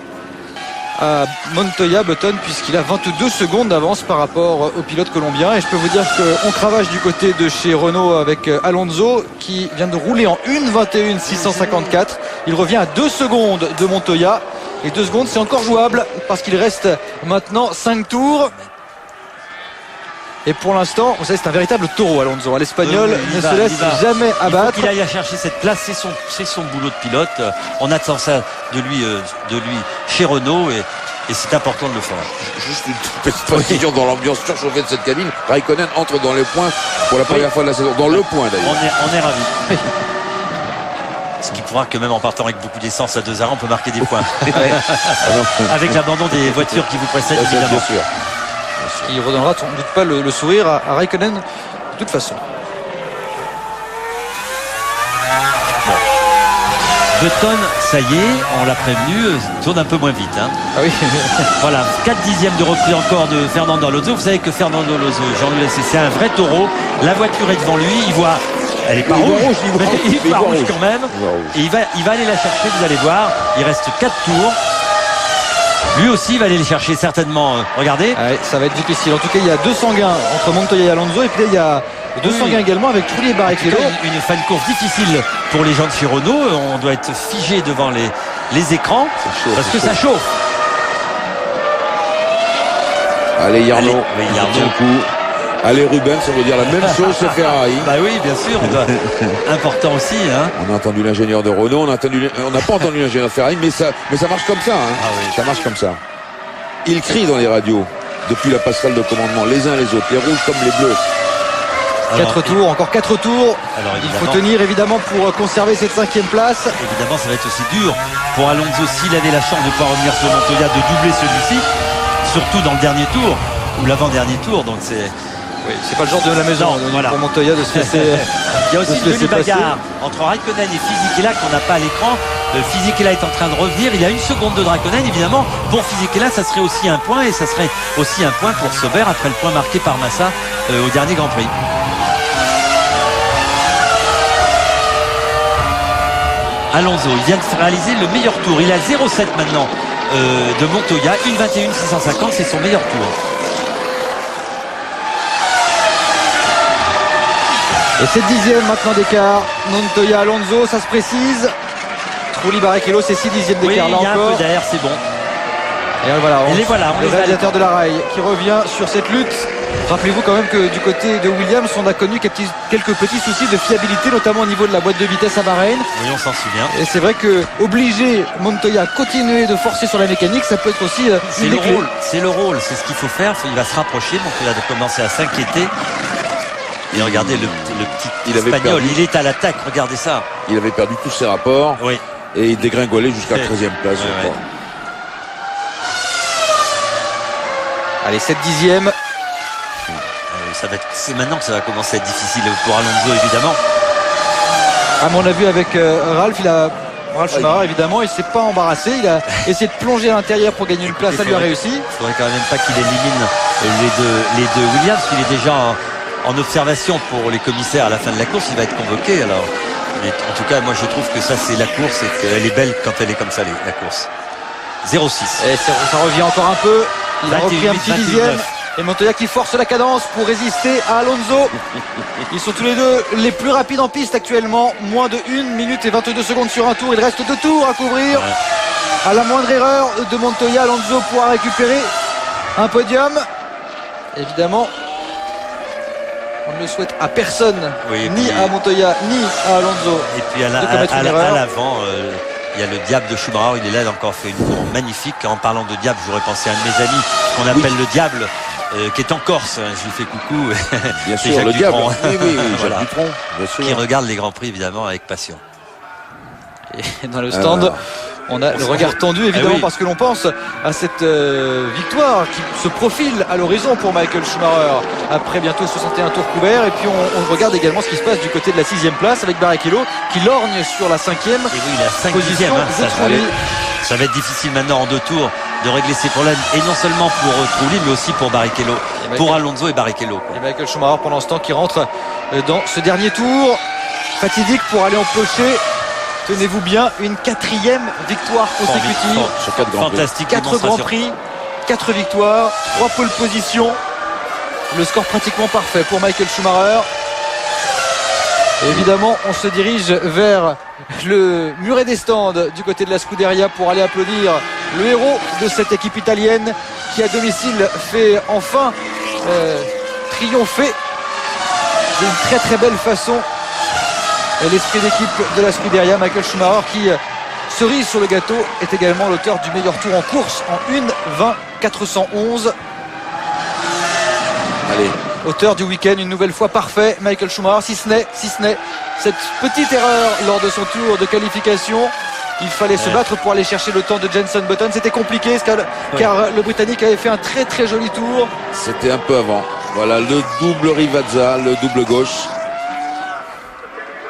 à Montoya, Button, puisqu'il a 22 secondes d'avance par rapport au pilote colombien. Et je peux vous dire qu'on cravache du côté de chez Renault avec Alonso qui vient de rouler en 1:21.654. Il revient à 2 secondes de Montoya. Et 2 secondes, c'est encore jouable parce qu'il reste maintenant 5 tours. Et pour l'instant, vous savez, c'est un véritable taureau, Alonso. L'Espagnol ne se laisse jamais abattre. Il faut qu'il aille chercher cette place, c'est son boulot de pilote. On attend ça de lui chez Renault et c'est important de le faire. Juste une petite précision dans l'ambiance surchauffée de cette cabine. Raikkonen entre dans les points pour la première fois de la saison. Dans le point d'ailleurs. On est ravis. Ce qui pourra que même en partant avec beaucoup d'essence à 2 arrêts, on peut marquer des points. Avec l'abandon des voitures qui vous précèdent, évidemment. Bien sûr. Il redonnera sans doute pas le sourire à Raikkonen de toute façon. Button, ça y est, on l'a prévenu, tourne un peu moins vite. Hein. Ah oui. Voilà, 4 dixièmes de repris encore de Fernando Alonso. Vous savez que Fernando Alonso, Jean-Louis, c'est un vrai taureau. La voiture est devant lui, il voit. Elle est pas rouge, il voit rouge quand même. Et il va aller la chercher, vous allez voir. Il reste 4 tours. Lui aussi va aller les chercher certainement. Regardez. Ouais, ça va être difficile. En tout cas, il y a 200 gains entre Montoya et Alonso. Et puis là, il y a 200 gains également avec Trulli et Barrichello. Une fin de course difficile pour les gens de chez Renault. On doit être figé devant les écrans parce que ça chauffe. Allez, Yarno. Allez, Yarno. Tiens le coup. Allez, Ruben, ça veut dire la même chose chez Ferrari. Bah oui, bien sûr. Important aussi. Hein. On a entendu l'ingénieur de Renault, on n'a pas entendu l'ingénieur de Ferrari, mais ça marche comme ça. Hein. Ah oui. Ça marche comme ça. Ils crient dans les radios depuis la passerelle de commandement, les uns les autres, les rouges comme les bleus. 4 tours, encore 4 tours. Alors, il faut tenir évidemment pour conserver cette 5e place. Évidemment, ça va être aussi dur pour Alonso s'il avait la chance de pouvoir revenir sur Montoya, de doubler celui-ci, surtout dans le dernier tour ou l'avant-dernier tour. Donc oui, c'est pas le genre de la maison pour Montoya de se laisser. Il y a aussi une jolie bagarre entre Raikkonen et Fisichella qu'on n'a pas à l'écran. Fisichella est en train de revenir. Il y a 1 seconde de Raikkonen. Évidemment, pour Fisichella, ça serait aussi un point et ça serait aussi un point pour Sauber après le point marqué par Massa au dernier Grand Prix. Alonso, il vient de réaliser le meilleur tour. Il a 0,7 maintenant de Montoya. 1:21.650, c'est son meilleur tour. Et c'est 10e maintenant d'écart. Montoya, Alonso, ça se précise. Trulli, Barrichello, c'est 6 dixièmes d'écart là il y a encore. un peu derrière, c'est bon. Et voilà, on le les réalisateur de la rail qui revient sur cette lutte. Rappelez-vous quand même que du côté de Williams, on a connu quelques petits soucis de fiabilité, notamment au niveau de la boîte de vitesse à Bahreïn. Oui, on s'en souvient. Et c'est vrai que obliger Montoya à continuer de forcer sur la mécanique, ça peut être aussi c'est le rôle. C'est le rôle, c'est ce qu'il faut faire. Il va se rapprocher. Montoya a commencé à s'inquiéter. Et regardez le petit Espagnol, il est à l'attaque, regardez ça. Il avait perdu tous ses rapports. Oui. Et il dégringolait jusqu'à la 13e place. Oui. Allez, 7 dixièmes. C'est maintenant que ça va commencer à être difficile pour Alonso, évidemment. À mon avis, avec Ralph Schumacher, évidemment, il s'est pas embarrassé. Il a essayé de plonger à l'intérieur pour gagner une place. Ça lui a réussi. Il faudrait quand même pas qu'il élimine les deux Williams, qu'il est déjà en observation pour les commissaires à la fin de la course. Il va être convoqué. Alors, mais en tout cas, moi, je trouve que ça, c'est la course et qu'elle est belle quand elle est comme ça, la course. 0,6. Et ça revient encore un peu. Il a repris un petit 21, dixième. Et Montoya qui force la cadence pour résister à Alonso. Ils sont tous les deux les plus rapides en piste actuellement. Moins de 1 minute et 22 secondes sur un tour. Il reste 2 tours à couvrir. Ouais. À la moindre erreur de Montoya, Alonso pourra récupérer un podium. Évidemment, on ne le souhaite à personne, ni à Montoya, ni à Alonso. Et puis à l'avant, il y a le diable de Schumacher. Il est là, encore fait une course magnifique. En parlant de diable, j'aurais pensé à un de mes amis qu'on appelle le diable. Qui est en Corse, je lui fais coucou. Bien sûr, Jacques le diable. Oui, voilà. Jacques Dutronc, bien sûr. Qui regarde les Grands Prix évidemment avec passion. Et dans le stand, on a le regard tendu évidemment parce que l'on pense à cette victoire qui se profile à l'horizon pour Michael Schumacher après bientôt 61 tours couverts. Et puis on regarde également ce qui se passe du côté de la 6e place avec Barrichello qui lorgne sur la 5e. Et oui, il a 5 position. Ça va être difficile maintenant en 2 tours de régler ses problèmes, et non seulement pour Trulli mais aussi pour Barrichello, pour Alonso et Barrichello. Et Michael Schumacher pendant ce temps qui rentre dans ce dernier tour fatidique pour aller empocher tenez-vous bien, une 4e victoire consécutive. Sur 4 grands prix. Fantastique 4 grands démonstration. prix, 4 victoires, 3 pole positions. Le score pratiquement parfait pour Michael Schumacher. Et évidemment, on se dirige vers le muret des stands du côté de la Scuderia pour aller applaudir le héros de cette équipe italienne qui à domicile fait enfin triompher d'une très très belle façon l'esprit d'équipe de la Scuderia. Michael Schumacher qui, cerise sur le gâteau, est également l'auteur du meilleur tour en course en 1:20.411. Allez, Auteur du week-end, une nouvelle fois parfait, Michael Schumacher, si ce n'est cette petite erreur lors de son tour de qualification. Il fallait se battre pour aller chercher le temps de Jenson Button. C'était compliqué car le Britannique avait fait un très très joli tour. c'était un peu avant. Voilà le double Rivazza, le double gauche.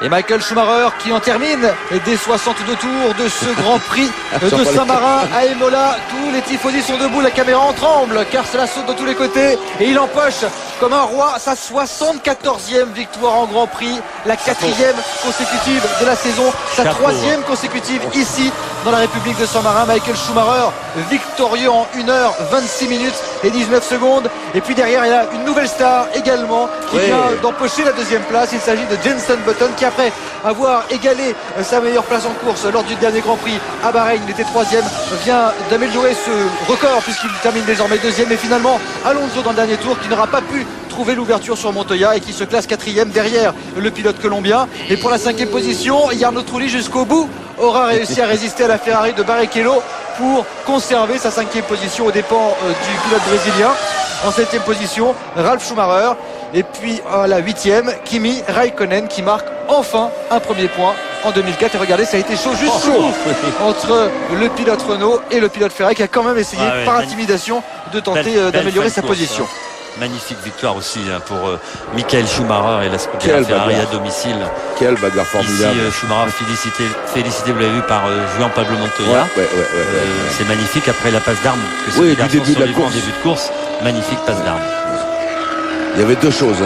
Et Michael Schumacher qui en termine des 62 tours de ce Grand Prix de Saint-Marin à Imola. Tous les tifosi sont debout, la caméra en tremble car cela saute de tous les côtés et il empoche comme un roi sa 74e victoire en Grand Prix, la 4e consécutive de la saison, sa 3e consécutive ici dans la République de Saint-Marin. Michael Schumacher victorieux en 1h26 et 19 secondes. Et puis derrière il y a une nouvelle star également qui vient d'empocher la 2e place. Il s'agit de Jenson Button qui, après avoir égalé sa meilleure place en course lors du dernier Grand Prix à Bahreïn, il était 3e, vient d'améliorer ce record puisqu'il termine désormais 2e. Et finalement Alonso dans le dernier tour qui n'aura pas pu trouver l'ouverture sur Montoya et qui se classe 4e derrière le pilote colombien. Et pour la 5e position, Jarno Trulli jusqu'au bout aura réussi à résister à la Ferrari de Barrichello pour conserver sa 5e position aux dépens du pilote brésilien. En 7e position, Ralf Schumacher. Et puis à la 8e, Kimi Raikkonen qui marque enfin un premier point en 2004. Et regardez, ça a été chaud, juste chaud entre le pilote Renault et le pilote Ferrari qui a quand même essayé par intimidation de tenter d'améliorer sa position. Magnifique victoire aussi pour Michael Schumacher et la Scuderia Ferrari à domicile. Quelle bagarre formidable. Ici, Schumacher félicité, vous l'avez vu, par Juan Pablo Montoya. C'est magnifique après la passe d'armes. Oui, du début de la course. En début de course, magnifique passe d'armes. Il y avait deux choses,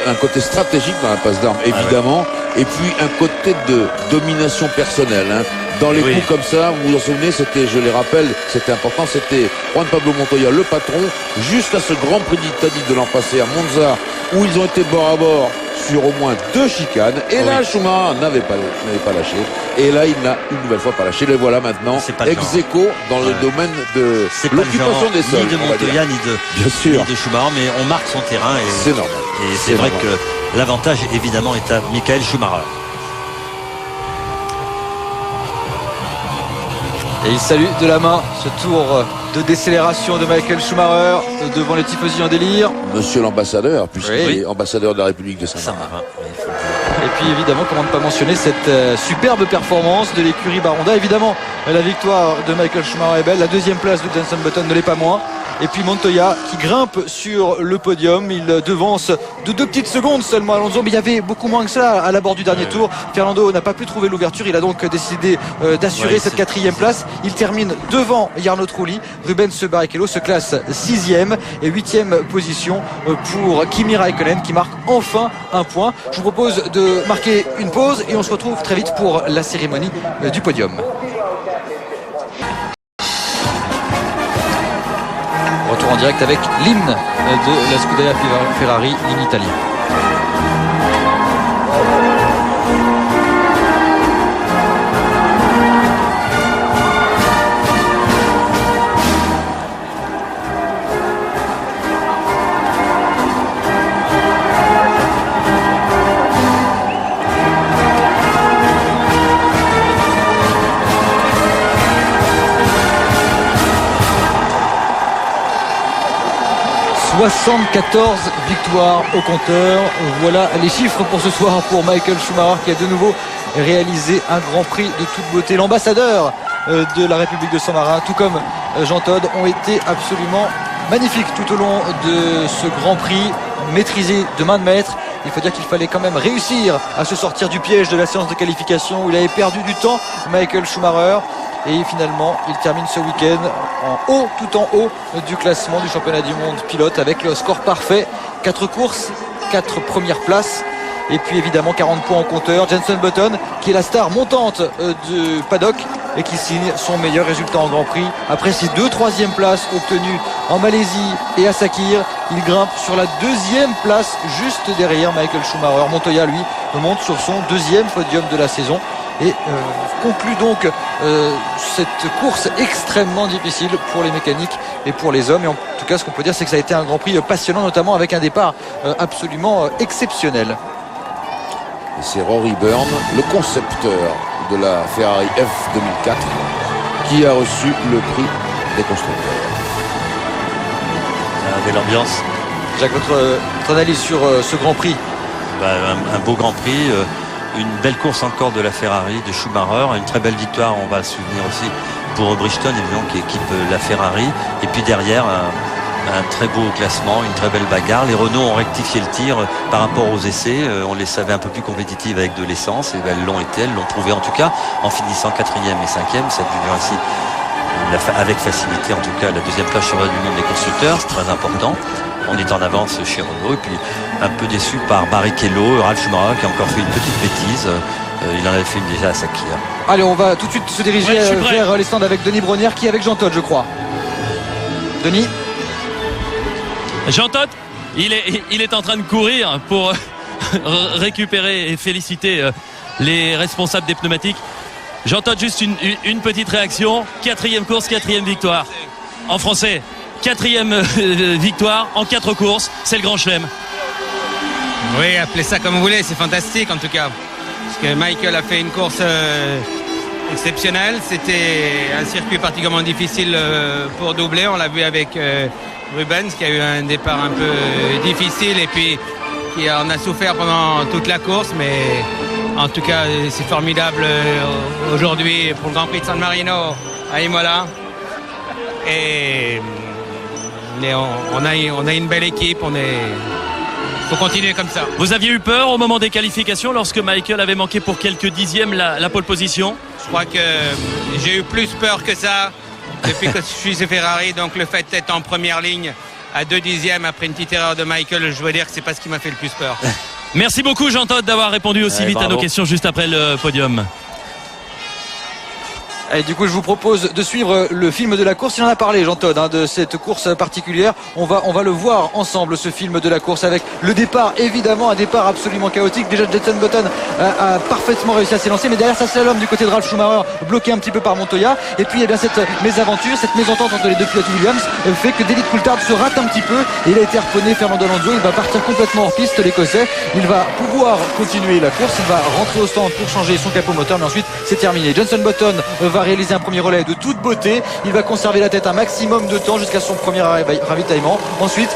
un côté stratégique dans la passe d'armes évidemment, et puis un côté de domination personnelle. Dans les coups comme ça, vous vous en souvenez, c'était, je les rappelle, c'était important, c'était Juan Pablo Montoya, le patron, jusqu'à ce Grand Prix d'Italie de l'an passé à Monza, où ils ont été bord à bord sur au moins 2 chicanes. Et là, Schumacher n'avait pas lâché. Et là, il n'a une nouvelle fois pas lâché. Le voilà maintenant, ex aequo dans le domaine de l'occupation des sols. Ni de Montoya, ni de Schumacher, mais on marque son terrain. C'est normal. Et c'est vrai que l'avantage, évidemment, est à Michael Schumacher. Et il salue de la main ce tour de décélération de Michael Schumacher devant les tifosi en délire. Monsieur l'ambassadeur, puisqu'il est ambassadeur de la République de Saint-Marin. Et puis évidemment, comment ne pas mentionner cette superbe performance de l'écurie Baronda. Évidemment, la victoire de Michael Schumacher est belle. La 2e place de Jenson Button ne l'est pas moins. Et puis Montoya qui grimpe sur le podium. Il devance de 2 petites secondes seulement Alonso, mais il y avait beaucoup moins que ça à l'abord du dernier tour. Fernando n'a pas pu trouver l'ouverture. Il a donc décidé d'assurer cette 4e place. Il termine devant Jarno Trulli. Rubens Barrichello se classe 6e et 8e position pour Kimi Raikkonen qui marque enfin un point. Je vous propose de marquer une pause et on se retrouve très vite pour la cérémonie du podium. Retour en direct avec l'hymne de la Scuderia Ferrari, l'hymne italien. « 74 victoires au compteur. Voilà les chiffres pour ce soir pour Michael Schumacher qui a de nouveau réalisé un Grand Prix de toute beauté. L'ambassadeur de la République de Saint-Marin, tout comme Jean Todt, ont été absolument magnifiques tout au long de ce Grand Prix, maîtrisé de main de maître. Il faut dire qu'il fallait quand même réussir à se sortir du piège de la séance de qualification où il avait perdu du temps, Michael Schumacher. Et finalement, il termine ce week-end tout en haut du classement du championnat du monde pilote avec le score parfait. 4 courses, 4 premières places. Et puis évidemment 40 points au compteur. Jenson Button qui est la star montante du paddock et qui signe son meilleur résultat en Grand Prix. Après ses 2 troisièmes places obtenues en Malaisie et à Sakir, il grimpe sur la 2e place juste derrière Michael Schumacher. Montoya lui monte sur son 2e podium de la saison et conclut donc cette course extrêmement difficile pour les mécaniques et pour les hommes. Et en tout cas ce qu'on peut dire c'est que ça a été un Grand Prix passionnant, notamment avec un départ absolument exceptionnel. Et c'est Rory Byrne, le concepteur de la Ferrari F 2004, qui a reçu le prix des constructeurs. Belle ambiance. Jacques, votre analyse sur ce Grand Prix? Un beau Grand Prix, une belle course encore de la Ferrari, de Schumacher, une très belle victoire, on va se souvenir aussi pour Bridgestone évidemment qui équipe la Ferrari, et puis derrière un très beau classement, une très belle bagarre. Les Renault ont rectifié le tir par rapport aux essais, on les savait un peu plus compétitives avec de l'essence, et elles l'ont été, elles l'ont prouvé en tout cas en finissant 4e et 5e, ça devient ainsi avec facilité en tout cas la 2e place championnat du monde des constructeurs, c'est très important. On est en avance chez Renault, et puis un peu déçu par Barrichello, Ralf Schumacher qui a encore fait une petite bêtise. Il en avait fait une déjà à Sakir. Allez, on va tout de suite se diriger vers les stands avec Denis Brogniart qui est avec Jean Todt, je crois. Denis. Jean Todt, il est en train de courir pour récupérer et féliciter les responsables des pneumatiques. Jean Todt, juste une petite réaction. 4e course, 4e victoire. En français, 4e victoire en 4 courses. C'est le Grand Chelem. Oui, appelez ça comme vous voulez, c'est fantastique en tout cas. Parce que Michael a fait une course exceptionnelle. C'était un circuit particulièrement difficile pour doubler. On l'a vu avec Rubens qui a eu un départ un peu difficile et puis qui en a souffert pendant toute la course. Mais en tout cas, c'est formidable aujourd'hui pour le Grand Prix de San Marino à Imola. Mais on a une belle équipe, faut continuer comme ça. Vous aviez eu peur au moment des qualifications lorsque Michael avait manqué pour quelques dixièmes la pole position? Je crois que j'ai eu plus peur que ça depuis que je suis chez Ferrari. Donc le fait d'être en première ligne à 2 dixièmes après une petite erreur de Michael, je dois dire que c'est pas ce qui m'a fait le plus peur. Merci beaucoup Jean Todt d'avoir répondu aussi vite bravo. à nos questions juste après le podium. Et du coup, je vous propose de suivre le film de la course. Il en a parlé, Jean Todt, de cette course particulière. On va le voir ensemble, ce film de la course, avec le départ, évidemment, un départ absolument chaotique. Déjà, Jenson Button a parfaitement réussi à s'élancer, mais derrière, ça slalom du côté de Ralf Schumacher, bloqué un petit peu par Montoya. Et puis, cette mésaventure, cette mésentente entre les deux pilotes Williams fait que David Coulthard se rate un petit peu. Et il a été harponné, Fernando Alonso. Il va partir complètement hors piste, l'Écossais. Il va pouvoir continuer la course. Il va rentrer au stand pour changer son capot moteur, mais ensuite, c'est terminé. Jenson Button va réaliser un premier relais de toute beauté. Il va conserver la tête un maximum de temps jusqu'à son premier ravitaillement. Ensuite,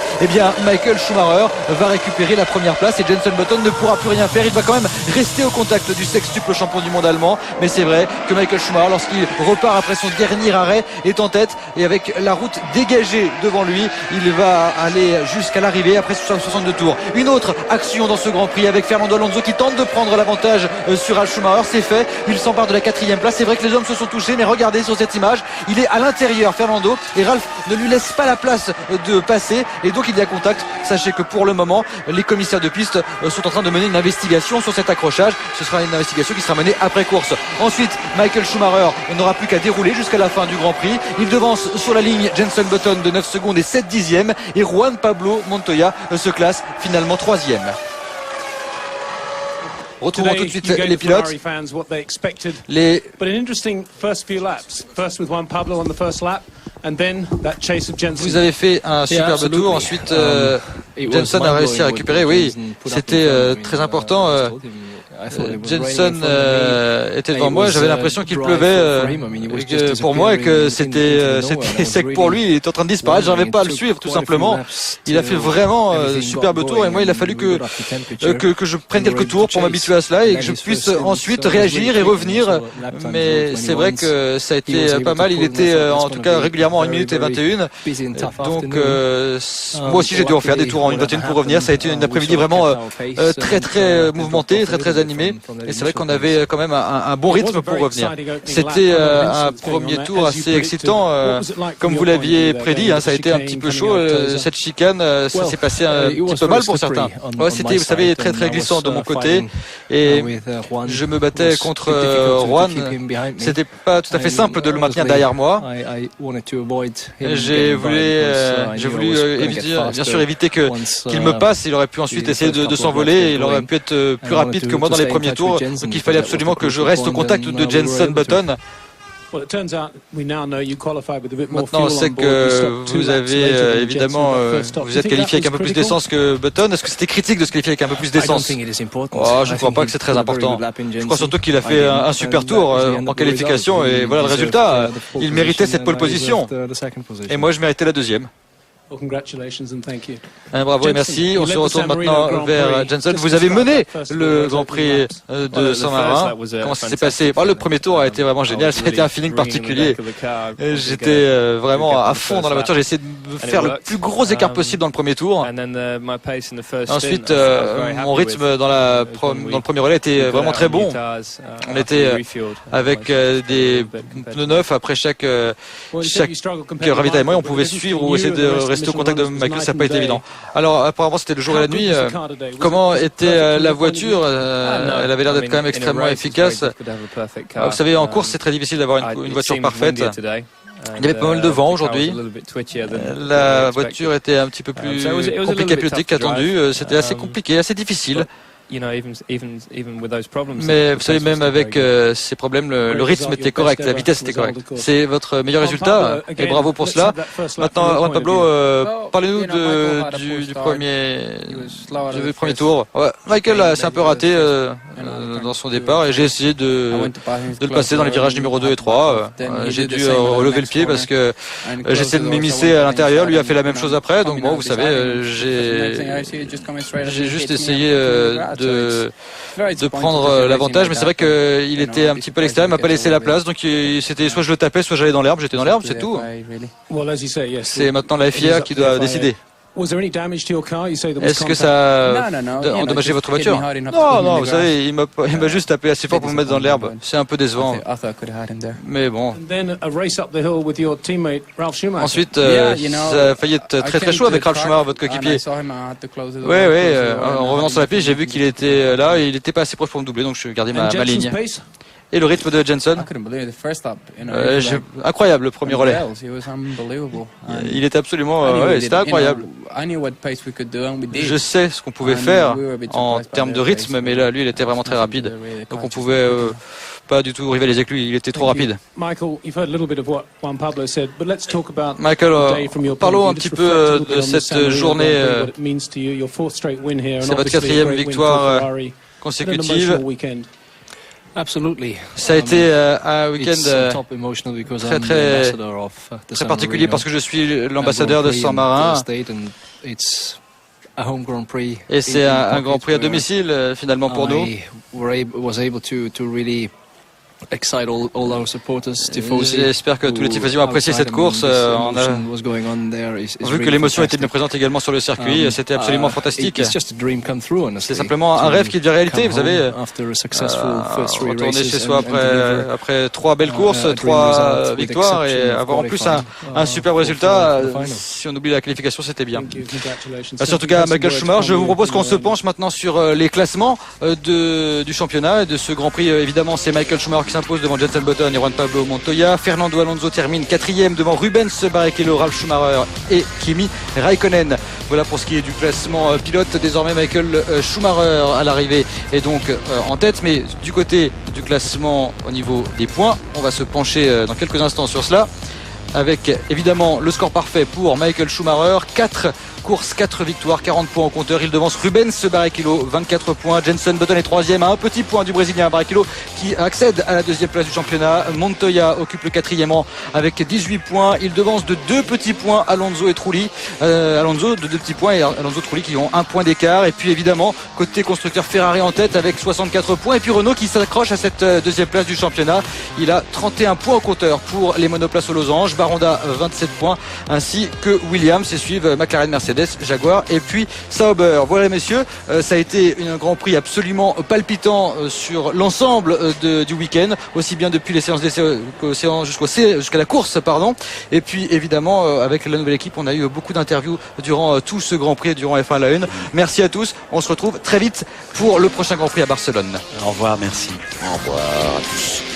Michael Schumacher va récupérer la première place et Jenson Button ne pourra plus rien faire. Il va quand même rester au contact du sextuple champion du monde allemand. Mais c'est vrai que Michael Schumacher, lorsqu'il repart après son dernier arrêt, est en tête et avec la route dégagée devant lui, il va aller jusqu'à l'arrivée après 62 tours. Une autre action dans ce Grand Prix avec Fernando Alonso qui tente de prendre l'avantage sur Ralf Schumacher. C'est fait. Il s'empare de la 4e place. C'est vrai que les hommes se sont touchés, mais regardez sur cette image, il est à l'intérieur, Fernando, et Ralf ne lui laisse pas la place de passer et donc il y a contact. Sachez que pour le moment, les commissaires de piste sont en train de mener une investigation sur cet accrochage. Ce sera une investigation qui sera menée après course. Ensuite, Michael Schumacher n'aura plus qu'à dérouler jusqu'à la fin du Grand Prix. Il devance sur la ligne Jenson Button de 9 secondes et 7 dixièmes et Juan Pablo Montoya se classe finalement 3e. Retrouvons tout de suite les pilotes. Vous avez fait un superbe tour. Ensuite, Jenson a réussi à récupérer. Oui, c'était très important. Jenson était devant moi. J'avais l'impression qu'il pleuvait pour moi et que c'était sec pour lui. Il était en train de disparaître. Je n'arrivais pas à le suivre tout simplement. Il a fait vraiment superbe tour et moi il a fallu que je prenne quelques tours pour m'habituer à cela et que je puisse ensuite réagir et revenir. Mais c'est vrai que ça a été pas mal. Il était en tout cas régulièrement en 1 minute et 21. Donc moi aussi j'ai dû en faire des tours en 1 minute 21 pour revenir. Ça a été une après-midi vraiment très mouvementée, très animé. Et c'est vrai qu'on avait quand même un bon rythme pour revenir. C'était un premier tour assez excitant. Comme vous l'aviez prédit, ça a été un petit peu chaud. Cette chicane, ça s'est passé un petit peu mal pour certains. Ouais, c'était, vous savez, très très glissant de mon côté. Et je me battais contre Juan. C'était pas tout à fait simple de le maintenir derrière moi. J'ai voulu bien sûr éviter qu'il me passe. Il aurait pu ensuite essayer de s'envoler. Il aurait pu être plus rapide que moi dans les premiers tours. Donc il fallait absolument que je reste au contact de Jenson Button. Maintenant, on sait que vous avez évidemment, vous êtes qualifié avec un peu plus d'essence que Button. Est-ce que c'était critique de se qualifier avec un peu plus d'essence? Je ne crois pas que c'est très important. Je crois surtout qu'il a fait un super tour en qualification et voilà le résultat. Il méritait cette pole position. Et moi, je méritais la deuxième. Bravo et merci. On se retourne maintenant vers Jenson. Vous avez mené le Grand Prix de Saint-Marin. Comment ça s'est passé? Le premier tour a été vraiment génial. Ça a été un feeling particulier. J'étais vraiment à fond dans la voiture. J'ai essayé de faire le plus gros écart possible dans le premier tour. Ensuite, mon rythme dans le premier relais était vraiment très bon. On était avec des pneus neufs après chaque ravitaillement et on pouvait suivre ou essayer de rester au contact de Michael, ça n'a pas été évident. Alors apparemment c'était le jour et la nuit. Comment était la voiture? Elle avait l'air d'être quand même extrêmement efficace. Vous savez, en course c'est très difficile d'avoir une voiture parfaite. Il y avait pas mal de vent aujourd'hui. La voiture était un petit peu plus compliquée à piloter qu'attendu. C'était assez compliqué, assez difficile. Mais vous savez, même avec ces problèmes, le rythme était correct, la vitesse était correcte. C'est votre meilleur résultat et bravo pour cela. Maintenant, Juan Pablo, parlez-nous du premier tour. Ouais, Michael s'est un peu raté dans son départ et j'ai essayé de le passer dans les virages numéro 2 et 3. J'ai dû relever le pied parce que j'essaie de m'immiscer à l'intérieur. Lui a fait la même chose après. Donc bon, vous savez, j'ai juste essayé de prendre l'avantage, mais c'est vrai qu'il était un petit peu à l'extérieur, il m'a pas laissé la place, donc c'était soit je le tapais, soit j'allais dans l'herbe, j'étais dans l'herbe, c'est tout. C'est maintenant la FIA qui doit décider. Est-ce que ça a endommagé votre voiture? Non, vous savez, il m'a juste tapé assez fort pour me mettre dans l'herbe. C'est un peu décevant. Mais bon. Ensuite, ça a failli être très très chaud avec Ralf Schumacher, votre coéquipier. Oui, en revenant sur la piste, j'ai vu qu'il était là et il n'était pas assez proche pour me doubler, donc je gardais ma ligne. Et le rythme de Jenson, incroyable le premier relais. Il était absolument, c'était incroyable. Je sais ce qu'on pouvait faire en termes de rythme, mais là, lui, il était vraiment très rapide. Donc on pouvait pas du tout rivaliser avec lui, il était trop rapide. Michael, parlons un petit peu de cette journée. C'est votre quatrième victoire consécutive. Ça a été un week-end très particulier parce que je suis l'ambassadeur de Saint-Marin et c'est un Grand Prix à domicile finalement pour nous. J'espère que tous les tifosi ont apprécié cette course. On a vu que l'émotion était bien présente également sur le circuit. C'était absolument fantastique. C'est simplement un rêve qui devient réalité. Vous savez, retourner chez soi après 3 belles courses, 3 victoires et avoir en plus un super résultat. Si on oublie la qualification, c'était bien. Merci en tout cas à Michael Schumacher. Je vous propose qu'on se penche maintenant sur les classements du championnat et de ce Grand Prix. Évidemment, c'est Michael Schumacher qui s'impose devant Jenson Button et Juan Pablo Montoya. Fernando Alonso termine 4e devant Rubens Barrichello, Ralf Schumacher et Kimi Raikkonen. Voilà pour ce qui est du classement pilote. Désormais Michael Schumacher à l'arrivée est donc en tête, mais du côté du classement au niveau des points, on va se pencher dans quelques instants sur cela avec évidemment le score parfait pour Michael Schumacher, 4 courses, 4 victoires, 40 points au compteur. Il devance Rubens Barrichello, 24 points. Jenson Button est 3e à un petit point du Brésilien Barrichello qui accède à la 2e place du championnat. Montoya occupe le 4e rang avec 18 points. Il devance de 2 petits points Alonso et Trulli. Alonso de 2 petits points et Alonso Trulli qui ont 1 point d'écart. Et puis évidemment, côté constructeur, Ferrari en tête avec 64 points. Et puis Renault qui s'accroche à cette 2e place du championnat. Il a 31 points au compteur pour les monoplaces aux losanges. Baronda 27 points ainsi que Williams et suivent McLaren, Mercedes Mercedes, Jaguar et puis Sauber. Voilà messieurs, ça a été un Grand Prix absolument palpitant sur l'ensemble du week-end, aussi bien depuis les séances d'essai jusqu'à la course, pardon. Et puis évidemment avec la nouvelle équipe, on a eu beaucoup d'interviews durant tout ce Grand Prix, durant F1 La Une. Merci à tous, on se retrouve très vite pour le prochain Grand Prix à Barcelone. Au revoir, merci. Au revoir à tous.